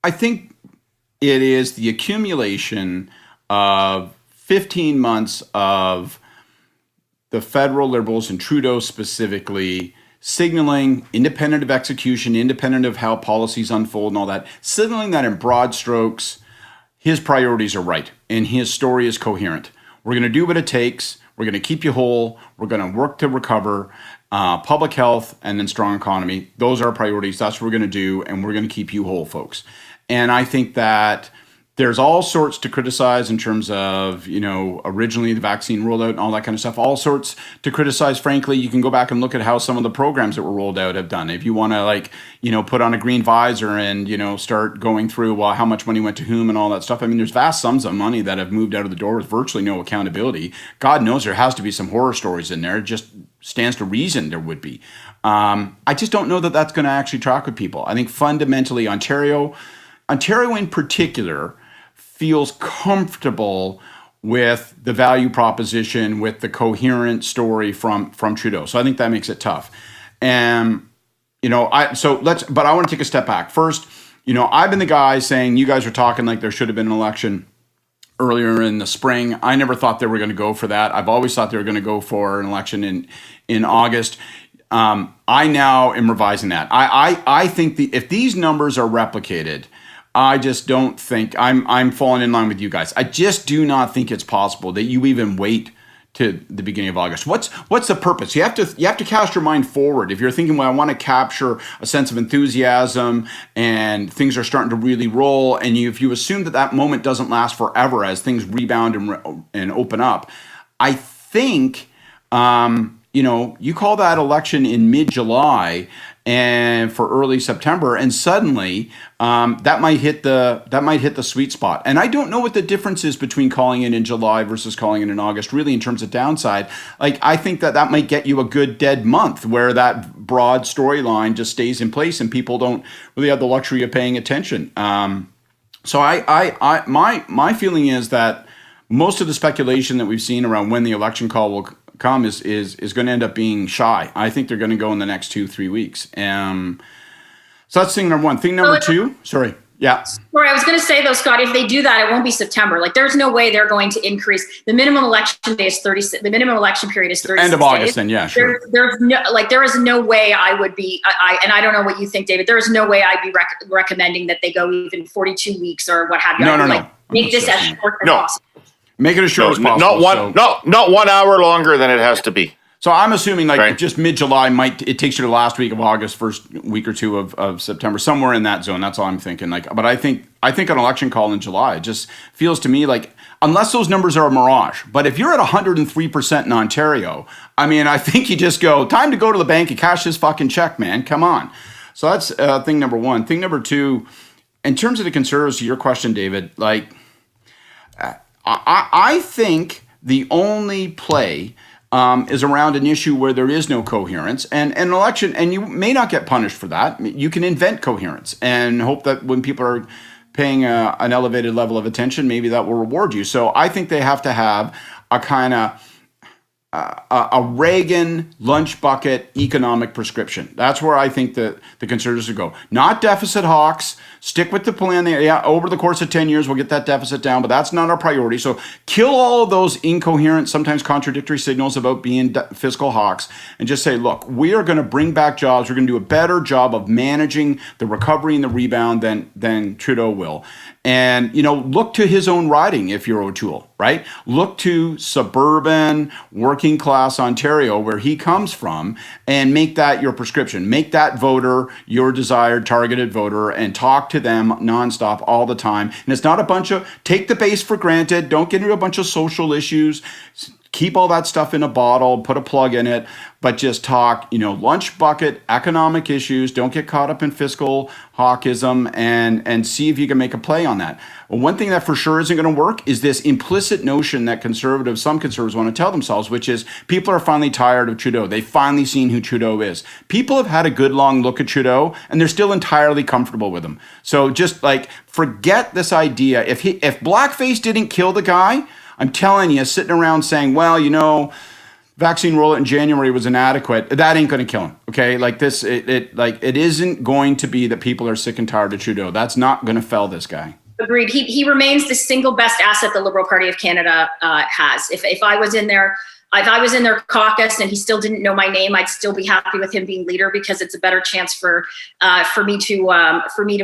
I think it is the accumulation of 15 months of the federal Liberals and Trudeau specifically signaling independent of execution, independent of how policies unfold and all that, signaling that in broad strokes, his priorities are right and his story is coherent. We're going to do what it takes. We're going to keep you whole. We're going to work to recover public health and then strong economy. Those are our priorities. That's what we're going to do. And we're going to keep you whole, folks. And I think that there's all sorts to criticize in terms of, originally the vaccine rollout and all that kind of stuff, all sorts to criticize. Frankly, you can go back and look at how some of the programs that were rolled out have done. If you want to put on a green visor and, start going through, well, how much money went to whom and all that stuff. I mean, there's vast sums of money that have moved out of the door with virtually no accountability. God knows there has to be some horror stories in there. It just stands to reason there would be. I just don't know that that's going to actually track with people. I think fundamentally Ontario in particular feels comfortable with the value proposition, with the coherent story from Trudeau. So I think that makes it tough. And, but I want to take a step back. First, I've been the guy saying you guys are talking like there should have been an election earlier in the spring. I never thought they were going to go for that. I've always thought they were going to go for an election in August. I now am revising that. I think if these numbers are replicated, I just don't think I'm falling in line with you guys. I just do not think it's possible that you even wait to the beginning of August. What's the purpose? You have to cast your mind forward. If you're thinking, well, I want to capture a sense of enthusiasm and things are starting to really roll, and if you assume that moment doesn't last forever as things rebound and open up, I think you call that election in mid-July and for early September, and suddenly that might hit the sweet spot. And I don't know what the difference is between calling it in July versus calling it in August, really, in terms of downside. Like, I think that might get you a good dead month where that broad storyline just stays in place and people don't really have the luxury of paying attention. So my feeling is that most of the speculation that we've seen around when the election call will come is going to end up being shy. I think they're going to go in the next 2-3 weeks. So that's thing number one. Thing number two, sorry. Yeah. Sorry, I was going to say though, Scott, if they do that, it won't be September. Like, there's no way they're going to increase the minimum election day is 30. The minimum election period is 36 end of August. days. Then yeah, sure. There is no way I would be. And I don't know what you think, David. There is no way I'd be recommending that they go even 42 weeks or what have you. No. Make this as short as possible. Make it as short as possible. Not 1 hour longer than it has to be. So I'm assuming just mid-July it takes you to the last week of August, first week or two of September, somewhere in that zone. That's all I'm thinking. But I think an election call in July, it just feels to me like, unless those numbers are a mirage. But if you're at 103% in Ontario, I mean, I think you just go, time to go to the bank and cash this fucking check, man. Come on. So that's thing number one. Thing number two, in terms of the Conservatives, to your question, David, I think the only play is around an issue where there is no coherence and an election, and you may not get punished for that. You can invent coherence and hope that when people are paying an elevated level of attention, maybe that will reward you. So I think they have to have a kind of a Reagan lunch bucket economic prescription. That's where I think the Conservatives would go. Not deficit hawks. Stick with the plan. Over the course of 10 years, we'll get that deficit down, but that's not our priority. So kill all of those incoherent, sometimes contradictory signals about being fiscal hawks and just say, look, we are going to bring back jobs. We're going to do a better job of managing the recovery and the rebound than Trudeau will. And, look to his own riding if you're O'Toole, right? Look to suburban, working class Ontario, where he comes from, and make that your prescription. Make that voter your desired targeted voter and talk to them nonstop all the time. And it's not a bunch of, take the base for granted. Don't get into a bunch of social issues. keep all that stuff in a bottle, put a plug in it, but just talk, lunch bucket, economic issues. Don't get caught up in fiscal hawkism, and see if you can make a play on that. Well, one thing that for sure isn't going to work is this implicit notion that some conservatives want to tell themselves, which is people are finally tired of Trudeau. They've finally seen who Trudeau is. People have had a good long look at Trudeau, and they're still entirely comfortable with him. So just forget this idea. If blackface didn't kill the guy, I'm telling you, sitting around saying, well, vaccine rollout in January was inadequate, that ain't going to kill him. Okay, it isn't going to be that people are sick and tired of Trudeau. That's not going to fell this guy. Agreed. He remains the single best asset the Liberal Party of Canada has. If I was in their caucus and he still didn't know my name, I'd still be happy with him being leader, because it's a better chance for me to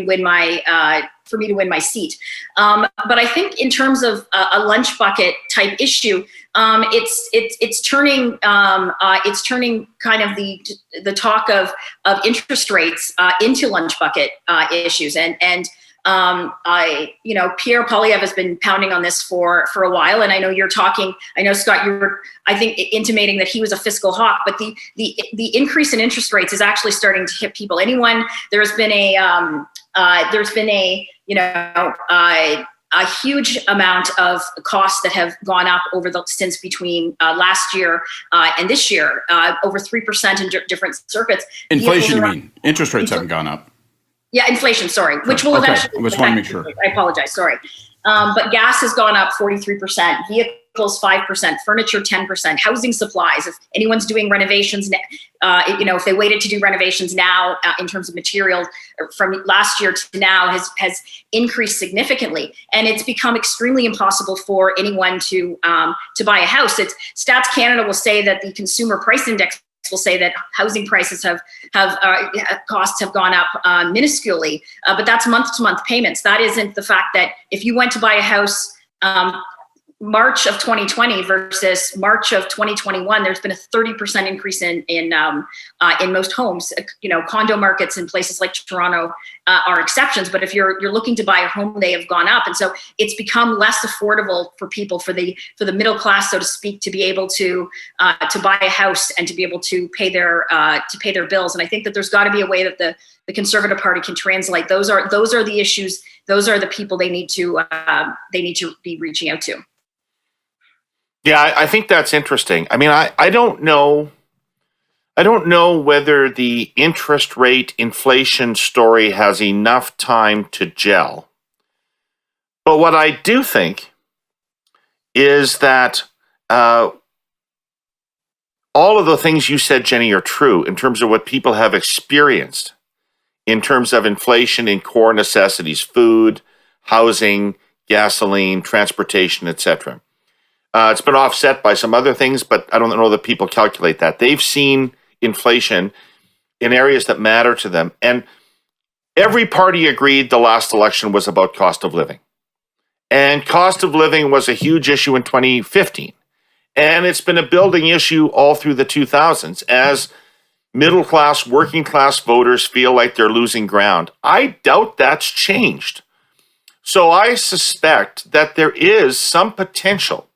win my seat. But I think in terms of a lunch bucket type issue, it's turning kind of the talk of interest rates into lunch bucket issues, and Pierre Poilievre has been pounding on this for a while, and I know Scott, you were, I think, intimating that he was a fiscal hawk, but the increase in interest rates is actually starting to hit people. There's been a huge amount of costs that have gone up since between last year and this year, over 3% in different circuits. Inflation, you mean? Interest rates haven't gone up. Yeah, inflation, sorry, which will eventually. Just want to make sure. I apologize, sorry. But gas has gone up 43%, vehicles 5%, furniture 10%, housing supplies. If anyone's doing renovations, if they waited to do renovations now, in terms of materials from last year to now, has increased significantly, and it's become extremely impossible for anyone to buy a house. Stats Canada will say that the consumer price index will say that housing prices costs have gone up minusculely, but that's month-to-month payments. That isn't the fact that if you went to buy a house March of 2020 versus March of 2021, there's been a 30% increase in most homes. Condo markets in places like Toronto are exceptions, but if you're looking to buy a home, they have gone up, and so it's become less affordable for people, for the middle class, so to speak, to be able to buy a house and to be able to pay their bills. And I think that there's got to be a way that the Conservative Party can translate. Those are the issues. Those are the people they need to be reaching out to. Yeah, I think that's interesting. I mean, I don't know whether the interest rate inflation story has enough time to gel. But what I do think is that all of the things you said, Jenni, are true in terms of what people have experienced in terms of inflation in core necessities, food, housing, gasoline, transportation, etc. It's been offset by some other things, but I don't know that people calculate that. They've seen inflation in areas that matter to them. And every party agreed the last election was about cost of living. And cost of living was a huge issue in 2015. And it's been a building issue all through the 2000s as middle class, working class voters feel like they're losing ground. I doubt that's changed. So I suspect that there is some potential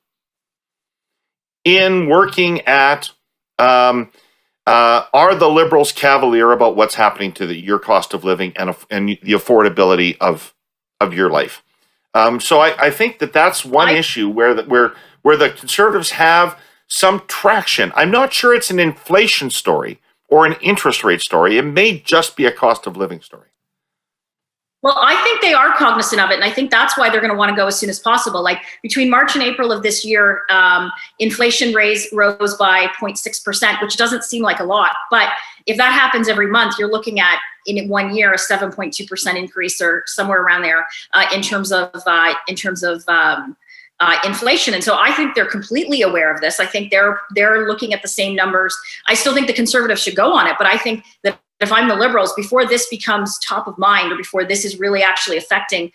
in working at, are the Liberals cavalier about what's happening to your cost of living and the affordability of your life? So I think that's one issue where the Conservatives have some traction. I'm not sure it's an inflation story or an interest rate story. It may just be a cost of living story. Well, I think they are cognizant of it, and I think that's why they're going to want to go as soon as possible. Like between March and April of this year, inflation rose by 0.6%, which doesn't seem like a lot. But if that happens every month, you're looking at, in 1 year, a 7.2% increase or somewhere around there in terms of inflation. And so I think they're completely aware of this. I think they're looking at the same numbers. I still think the Conservatives should go on it, but I think that if I'm the Liberals, before this becomes top of mind, or before this is really actually affecting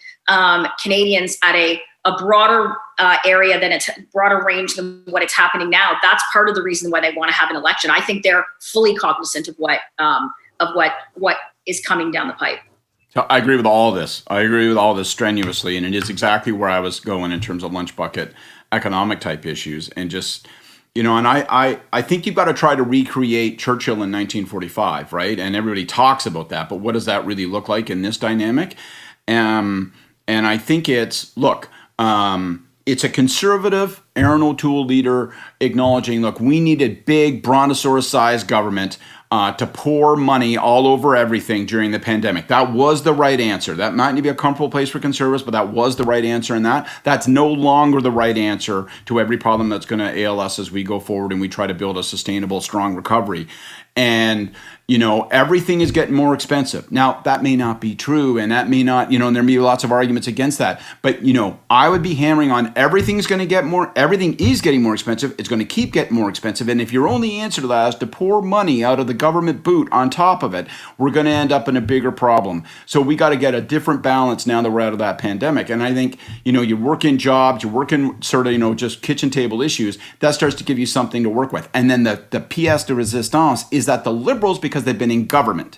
Canadians at a broader area than it's broader range than what it's happening now, that's part of the reason why they want to have an election. I think they're fully cognizant of what is coming down the pipe. So I agree with all this. I agree with all this strenuously, and it is exactly where I was going in terms of lunch bucket economic type issues, and just And I think you've got to try to recreate Churchill in 1945, right? And everybody talks about that, but what does that really look like in this dynamic? And I think it's a conservative Aaron O'Toole leader acknowledging, look, we needed big brontosaurus-sized government to pour money all over everything during the pandemic. That was the right answer. That might not be a comfortable place for conservatives, but that was the right answer. And that's no longer the right answer to every problem that's going to ail us as we go forward and we try to build a sustainable, strong recovery. And, everything is getting more expensive. Now, that may not be true, and that may not, and there may be lots of arguments against that. But, I would be hammering on everything is getting more expensive. It's going to keep getting more expensive. And if your only answer to that is to pour money out of the government boot on top of it, we're going to end up in a bigger problem. So we got to get a different balance now that we're out of that pandemic. And I think, you work in jobs, you work in sort of, just kitchen table issues, that starts to give you something to work with. And then the pièce de résistance is that the Liberals, because they've been in government,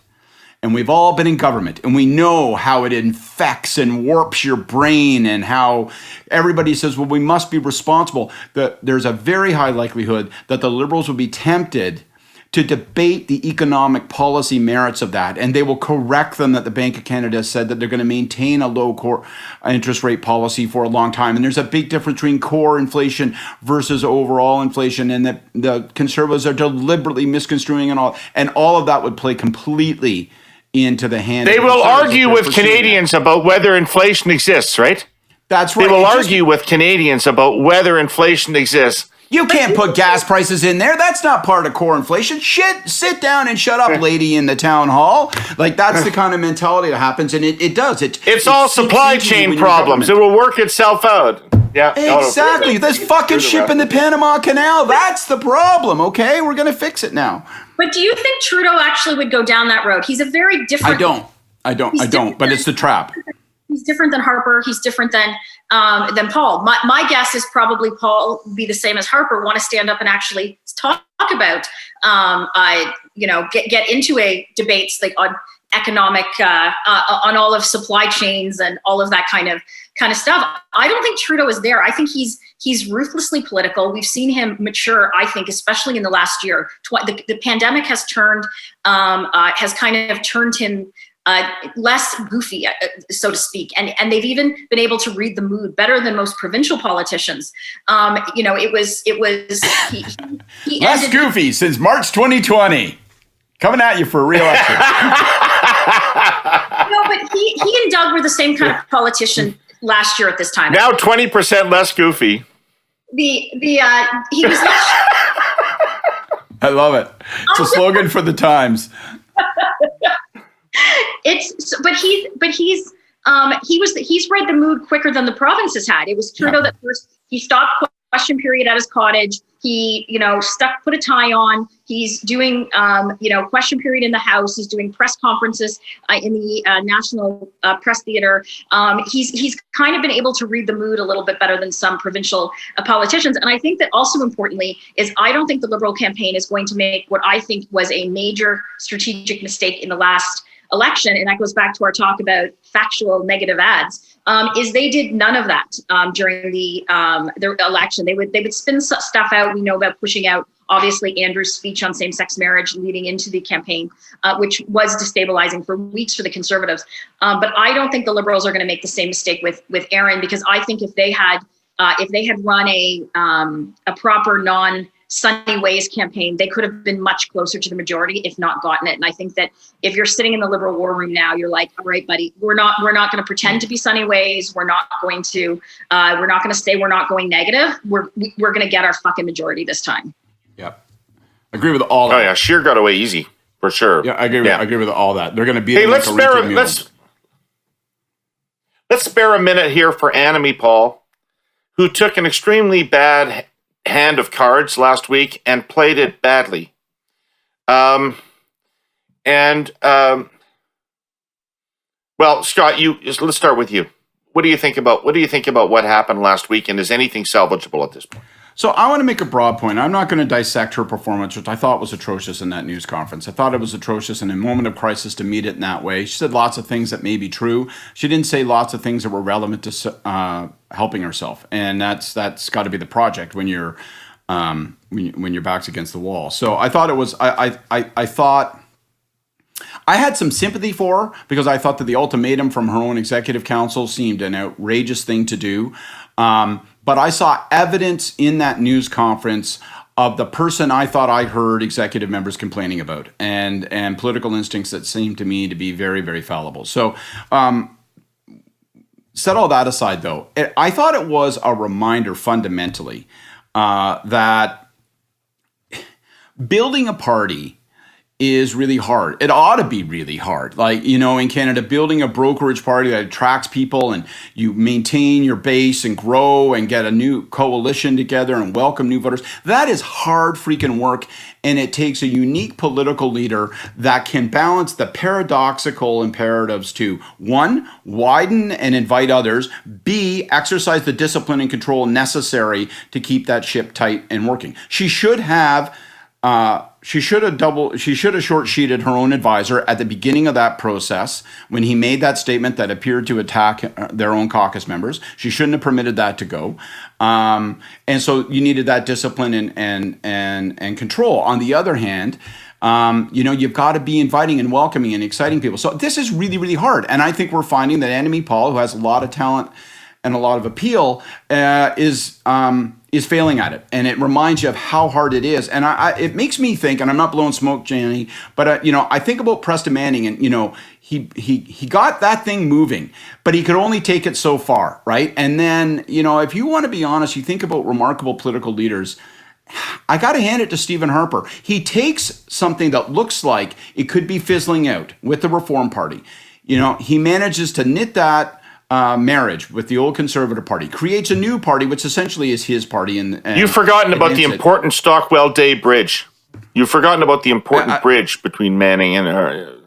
and we've all been in government, and we know how it infects and warps your brain, and how everybody says, well, we must be responsible. There's a very high likelihood that the Liberals will be tempted to debate the economic policy merits of that, and they will correct them that the Bank of Canada said that they're going to maintain a low core interest rate policy for a long time. And there's a big difference between core inflation versus overall inflation, and that the Conservatives are deliberately misconstruing and all of that would play completely into the hand. They will argue with Canadians about whether inflation exists, right? That's right. They will argue with Canadians about whether inflation exists. You can't put gas prices in there. That's not part of core inflation. Sit down and shut up, lady in the town hall. Like, that's the kind of mentality that happens, and it does. It's all supply chain problems. It will work itself out. Yeah, exactly. This fucking ship in the Panama Canal, that's the problem, okay? We're going to fix it now. But do you think Trudeau actually would go down that road? He's a very different... I don't, but it's the trap. He's different than Harper. He's different than Paul. My guess is probably Paul will be the same as Harper, want to stand up and actually talk about, get into a debates like on economic, on all of supply chains and all of that kind of stuff. I don't think Trudeau is there. I think he's ruthlessly political. We've seen him mature, I think, especially in the last year. The pandemic has turned him less goofy, so to speak, and they've even been able to read the mood better than most provincial politicians. It was he less goofy since March 2020, coming at you for re-election. No, but he and Doug were the same kind of politician last year at this time. Now 20% less goofy. He was less. I love it. It's a slogan for the times. He's read the mood quicker than the province has had. It was Trudeau that first, he stopped question period at his cottage. He, put a tie on. He's doing, question period in the House. He's doing press conferences in the National Press Theatre. He's kind of been able to read the mood a little bit better than some provincial politicians. And I think that also importantly is I don't think the Liberal campaign is going to make what I think was a major strategic mistake in the last election, and that goes back to our talk about factual negative ads, is they did none of that during the election. They would spin stuff out. We know about pushing out, obviously, Andrew's speech on same-sex marriage leading into the campaign, which was destabilizing for weeks for the Conservatives. But I don't think the Liberals are going to make the same mistake with Aaron, because I think if they had run a proper non-Sunny Ways campaign, they could have been much closer to the majority, if not gotten it. And I think that if you're sitting in the Liberal war room now, you're like, all right, buddy, we're not going to pretend to be Sunny Ways. We're not going to say we're not going negative. We're going to get our fucking majority this time. Yep. Agree with all that. Oh yeah, Scheer got away easy for sure. Yeah, I agree with all that. They're going to be. Hey, let's spare a minute here for Annamie, Paul, who took an extremely bad hand of cards last week and played it badly. Well, Scott, let's start with you. What do you think about what happened last week, and is anything salvageable at this point? So I want to make a broad point. I'm not going to dissect her performance, which I thought was atrocious in that news conference. I thought it was atrocious in a moment of crisis to meet it in that way. She said lots of things that may be true. She didn't say lots of things that were relevant to helping herself. And that's got to be the project when you're when your back's against the wall. So I thought it was, I thought I had some sympathy for her because I thought that the ultimatum from her own executive council seemed an outrageous thing to do. But I saw evidence in that news conference of the person I thought I heard executive members complaining about, and political instincts that seemed to me to be very, very fallible. So set all that aside, though, I thought it was a reminder fundamentally that building a party is really hard. It ought to be really hard. Like, in Canada, building a brokerage party that attracts people and you maintain your base and grow and get a new coalition together and welcome new voters, that is hard freaking work. And it takes a unique political leader that can balance the paradoxical imperatives to, one, widen and invite others, B, exercise the discipline and control necessary to keep that ship tight and working. She should have short sheeted her own advisor at the beginning of that process when he made that statement that appeared to attack their own caucus members. She shouldn't have permitted that to go. And so you needed that discipline and control. On the other hand, you've got to be inviting and welcoming and exciting people. So this is really, really hard. And I think we're finding that Annamie Paul, who has a lot of talent and a lot of appeal, is failing at it. And it reminds you of how hard it is. And it makes me think, and I'm not blowing smoke, Jenni, but I think about Preston Manning, and he got that thing moving, but he could only take it so far, right? And then, if you want to be honest, you think about remarkable political leaders, I got to hand it to Stephen Harper. He takes something that looks like it could be fizzling out with the Reform Party. He manages to knit that marriage with the old Conservative Party, creates a new party, which essentially is his party. And you've forgotten about the important Stockwell Day Bridge. You've forgotten about the important bridge between Manning and her.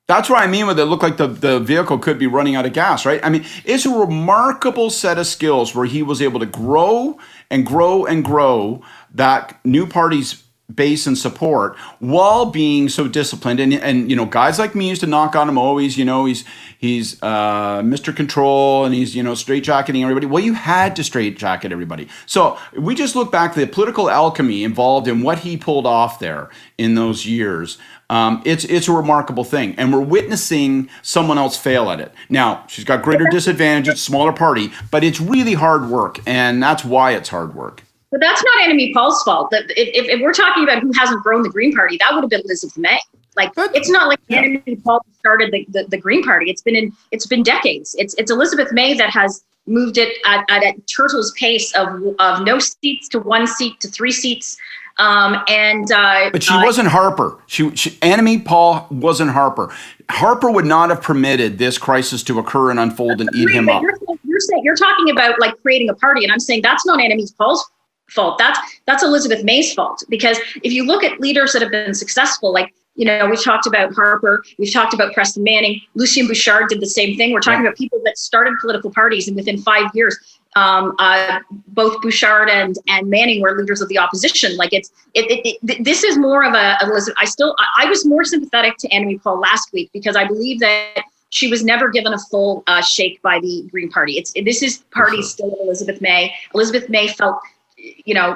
That's what I mean with it. Looked like the vehicle could be running out of gas, right? I mean, it's a remarkable set of skills where he was able to grow and grow and grow that new party's base and support while being so disciplined. And guys like me used to knock on him always. He's Mr. Control, and he's straitjacketing everybody. Well, you had to straitjacket everybody. So we just look back to the political alchemy involved in what he pulled off there in those years. It's a remarkable thing, and we're witnessing someone else fail at it. Now, she's got greater disadvantages, smaller party, but it's really hard work, and that's why it's hard work. But that's not Annamie Paul's fault. If we're talking about who hasn't grown the Green Party, that would have been Elizabeth May. It's not like Annamie Paul started the Green Party. It's been decades. It's Elizabeth May that has moved it at a turtle's pace of no seats to 1 seat to 3 seats. But she wasn't Harper. Annamie Paul wasn't Harper. Harper would not have permitted this crisis to occur and unfold and eat him up. You're talking about creating a party, and I'm saying that's not Annamie Paul's fault. That's Elizabeth May's fault. Because if you look at leaders that have been successful, we've talked about Harper, we've talked about Preston Manning, Lucien Bouchard did the same thing. We're talking about people that started political parties, and within 5 years, both Bouchard and Manning were leaders of the opposition. This is more of a Elizabeth. I was more sympathetic to Annamie Paul last week because I believe that she was never given a full shake by the Green Party. This is party still of Elizabeth May. Elizabeth May felt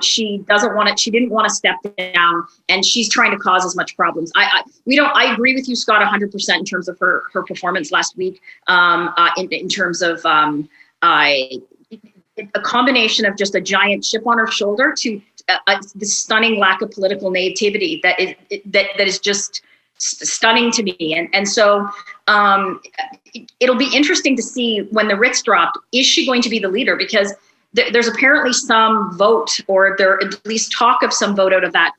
she didn't want to step down, and she's trying to cause as much problems. I agree with you, Scott, 100% in terms of her performance last week, in terms of a combination of just a giant chip on her shoulder to the stunning lack of political naivety that is just stunning to me. And so it'll be interesting to see when the writs dropped, is she going to be the leader? Because there's apparently some vote, or there at least talk of some vote out of that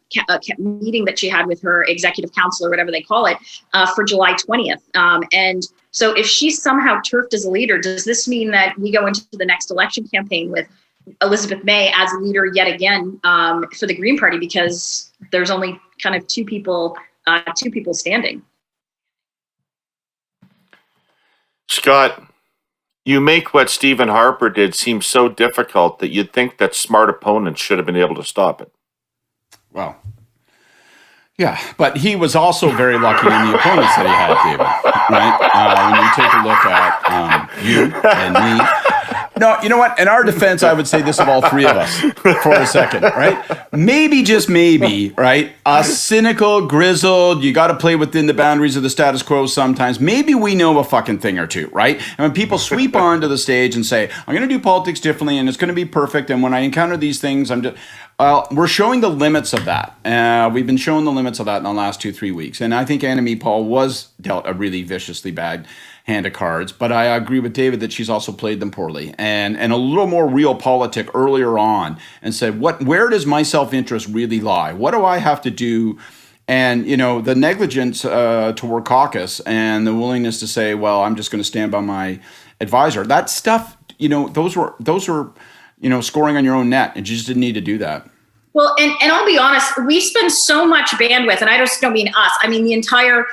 meeting that she had with her executive council, or whatever they call it, for July 20th. And so if she's somehow turfed as a leader, does this mean that we go into the next election campaign with Elizabeth May as a leader yet again for the Green Party, because there's only kind of two people standing? Scott, you make what Stephen Harper did seem so difficult that you'd think that smart opponents should have been able to stop it. Well, yeah, but he was also very lucky in the opponents that he had, David, right? When you take a look at you and me. no, you know what? In our defense, I would say this of all three of us for a second, right? Maybe, just maybe, right? A cynical, grizzled, you got to play within the boundaries of the status quo sometimes. Maybe we know a fucking thing or two, right? And when people sweep onto the stage and say, I'm going to do politics differently and it's going to be perfect, and when I encounter these things, I'm just... we're showing the limits of that. We've been showing the limits of that in the last 2-3 weeks. And I think Annamie Paul was dealt a really viciously bad hand of cards. But I agree with David that she's also played them poorly. And a little more realpolitik earlier on and said, where does my self-interest really lie? What do I have to do? And, the negligence toward caucus and the willingness to say, well, I'm just going to stand by my advisor. That stuff, those were scoring on your own net, and you just didn't need to do that. Well, and I'll be honest, we spend so much bandwidth, and I just don't mean us. I mean the entire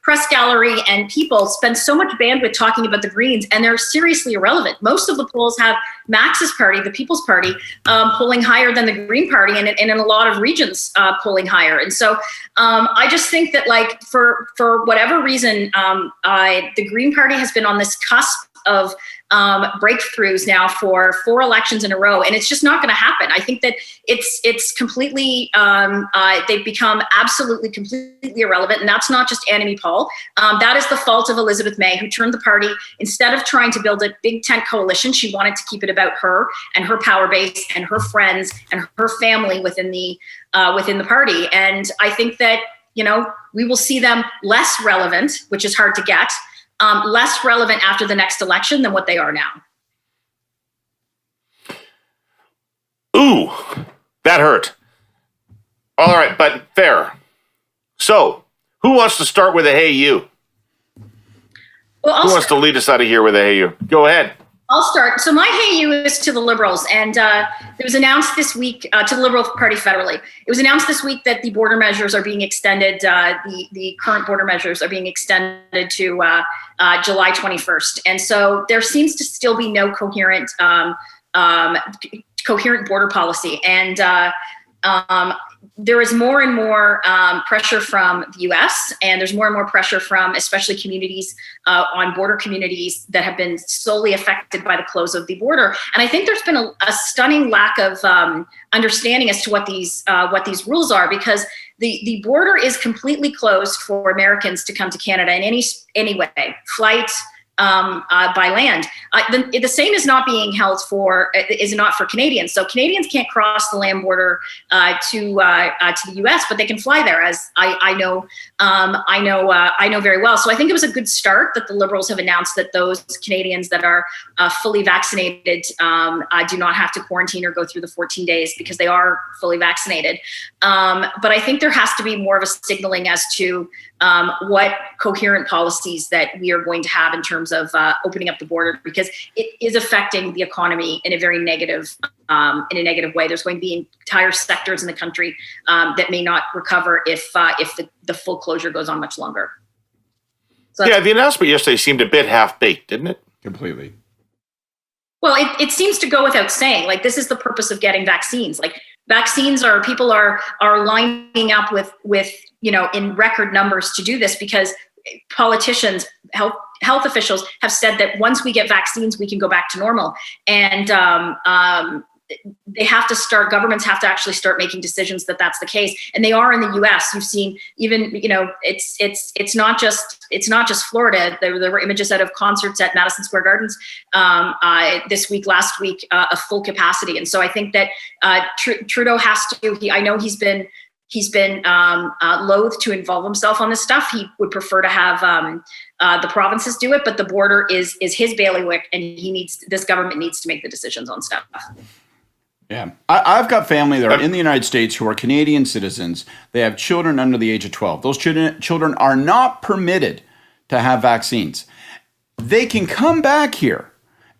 press gallery and people spend so much bandwidth talking about the Greens, and they're seriously irrelevant. Most of the polls have Max's party, the People's Party, polling higher than the Green Party, and in a lot of regions polling higher. And so I just think that, like, for whatever reason, the Green Party has been on this cusp of breakthroughs now for 4 elections in a row, and it's just not going to happen. I think that it's completely they've become absolutely completely irrelevant, and that's not just Annamie Paul. That is the fault of Elizabeth May, who turned the party, instead of trying to build a big tent coalition, she wanted to keep it about her and her power base and her friends and her family within the party. And I think that we will see them less relevant, which is hard to get. Less relevant after the next election than what they are now. Ooh, that hurt. All right, but fair. So, who wants to start with a hey you? Well, who wants to lead us out of here with a hey you? Go ahead. I'll start. So my hey you is to the Liberals, and it was announced this week to the Liberal Party federally. It was announced this week that the border measures are being extended. The current border measures are being extended to July 21st, and so there seems to still be no coherent border policy, and there is more and more pressure from the U.S. and there's more and more pressure from especially communities on border communities that have been solely affected by the close of the border. And I think there's been a stunning lack of understanding as to what these rules are, because the border is completely closed for Americans to come to Canada in any way, flight, by land. The same is not being held is not for Canadians. So Canadians can't cross the land border to the U.S., but they can fly there, as I know very well. So I think it was a good start that the Liberals have announced that those Canadians that are fully vaccinated do not have to quarantine or go through the 14 days because they are fully vaccinated. But I think there has to be more of a signaling as to what coherent policies that we are going to have in terms of opening up the border, because it is affecting the economy in a very negative way. There's going to be entire sectors in the country that may not recover if the full closure goes on much longer. So yeah, the announcement yesterday seemed a bit half-baked, didn't it? Completely. Well, it seems to go without saying, like, this is the purpose of getting vaccines. Like, vaccines people are lining up with in record numbers to do this, because politicians, health officials have said that once we get vaccines, we can go back to normal. And governments have to actually start making decisions that that's the case. And they are in the US. You've seen even, it's not just Florida. There were images out of concerts at Madison Square Gardens last week, a full capacity. And so I think that Trudeau has to, I know he's been loath to involve himself on this stuff. He would prefer to have the provinces do it, but the border is his bailiwick, and this government needs to make the decisions on stuff. Yeah. I've got family that are in the United States who are Canadian citizens. They have children under the age of 12. Those children are not permitted to have vaccines. They can come back here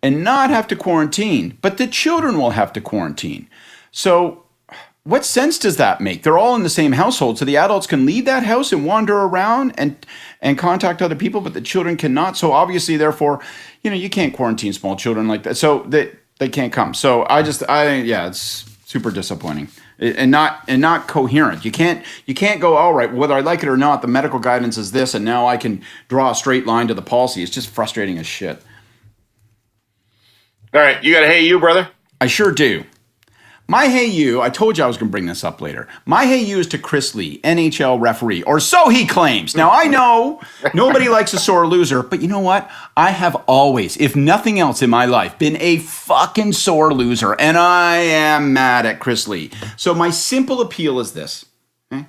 and not have to quarantine, but the children will have to quarantine. So what sense does that make? They're all in the same household, so the adults can leave that house and wander around and contact other people, but the children cannot. So obviously, therefore, you can't quarantine small children like that. So they can't come. So it's super disappointing and not coherent. You can't go, all right, whether I like it or not, the medical guidance is this, and now I can draw a straight line to the policy. It's just frustrating as shit. All right, you got a hey you, brother? I sure do. My hey you, I told you I was going to bring this up later. My hey you is to Chris Lee, NHL referee, or so he claims. Now, I know nobody likes a sore loser, but you know what? I have always, if nothing else in my life, been a fucking sore loser, and I am mad at Chris Lee. So my simple appeal is this. Okay?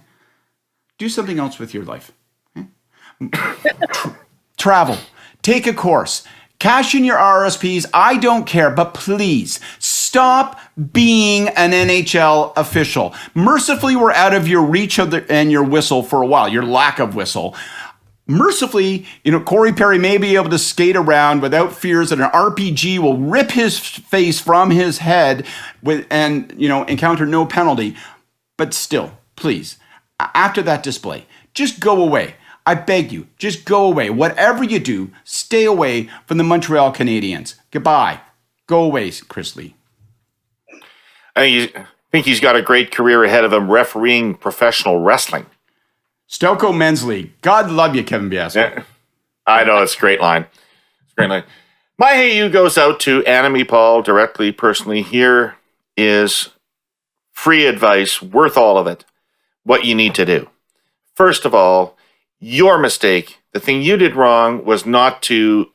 Do something else with your life. Okay? Travel. Take a course. Cash in your RSPs. I don't care, but please stop being an NHL official. Mercifully, we're out of your reach and your whistle for a while, your lack of whistle. Mercifully, Corey Perry may be able to skate around without fears that an RPG will rip his face from his head and encounter no penalty. But still, please, after that display, just go away. I beg you, just go away. Whatever you do, stay away from the Montreal Canadiens. Goodbye. Go away, Chris Lee. I think he's got a great career ahead of him refereeing professional wrestling. Stelco Men's League. God love you, Kevin Biasco. Yeah, I know, it's a great line. It's a great line. My hey you goes out to Annamie Paul directly, personally. Here is free advice, worth all of it, what you need to do. First of all, your mistake, the thing you did wrong, was not to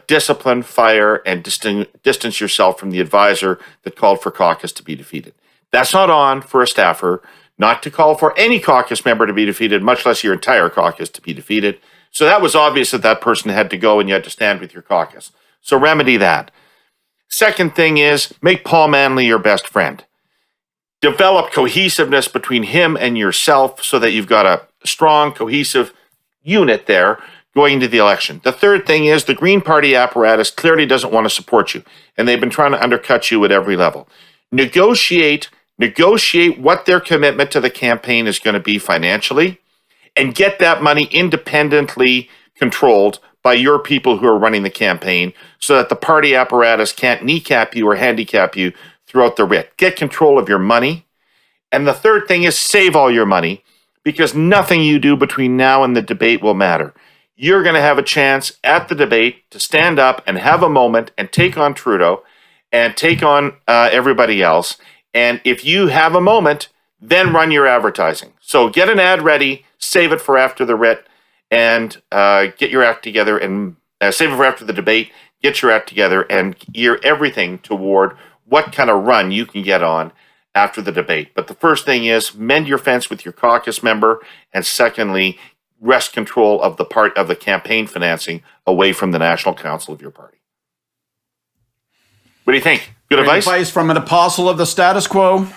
discipline, fire, and distance yourself from the advisor that called for caucus to be defeated. That's not on for a staffer, not to call for any caucus member to be defeated, much less your entire caucus to be defeated. So that was obvious that person had to go and you had to stand with your caucus. So remedy that. Second thing is, make Paul Manley your best friend. Develop cohesiveness between him and yourself so that you've got a strong, cohesive unit there going into the election. The third thing is the Green Party apparatus clearly doesn't want to support you, and they've been trying to undercut you at every level. Negotiate what their commitment to the campaign is going to be financially, and get that money independently controlled by your people who are running the campaign so that the party apparatus can't kneecap you or handicap you throughout the writ. Get control of your money. And the third thing is save all your money, because nothing you do between now and the debate will matter. You're going to have a chance at the debate to stand up and have a moment and take on Trudeau and take on everybody else. And if you have a moment, then run your advertising. So get an ad ready, save it for after the writ, and get your act together and save it for after the debate, get your act together and gear everything toward what kind of run you can get on after the debate. But the first thing is mend your fence with your caucus member, and secondly, wrest control of the part of the campaign financing away from the national council of your party. What do you think? Good advice? Advice from an apostle of the status quo.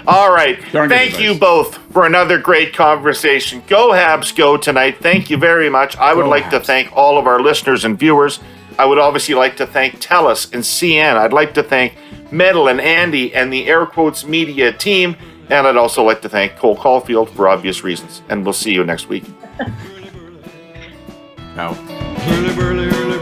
All right. Thank you both for another great conversation. Go Habs, go tonight. Thank you very much. I would like to thank all of our listeners and viewers. I would obviously like to thank TELUS and CN. I'd like to thank Metal and Andy and the Air Quotes Media team. And I'd also like to thank Cole Caulfield for obvious reasons. And we'll see you next week. Ciao. Hurle Burly, Hurle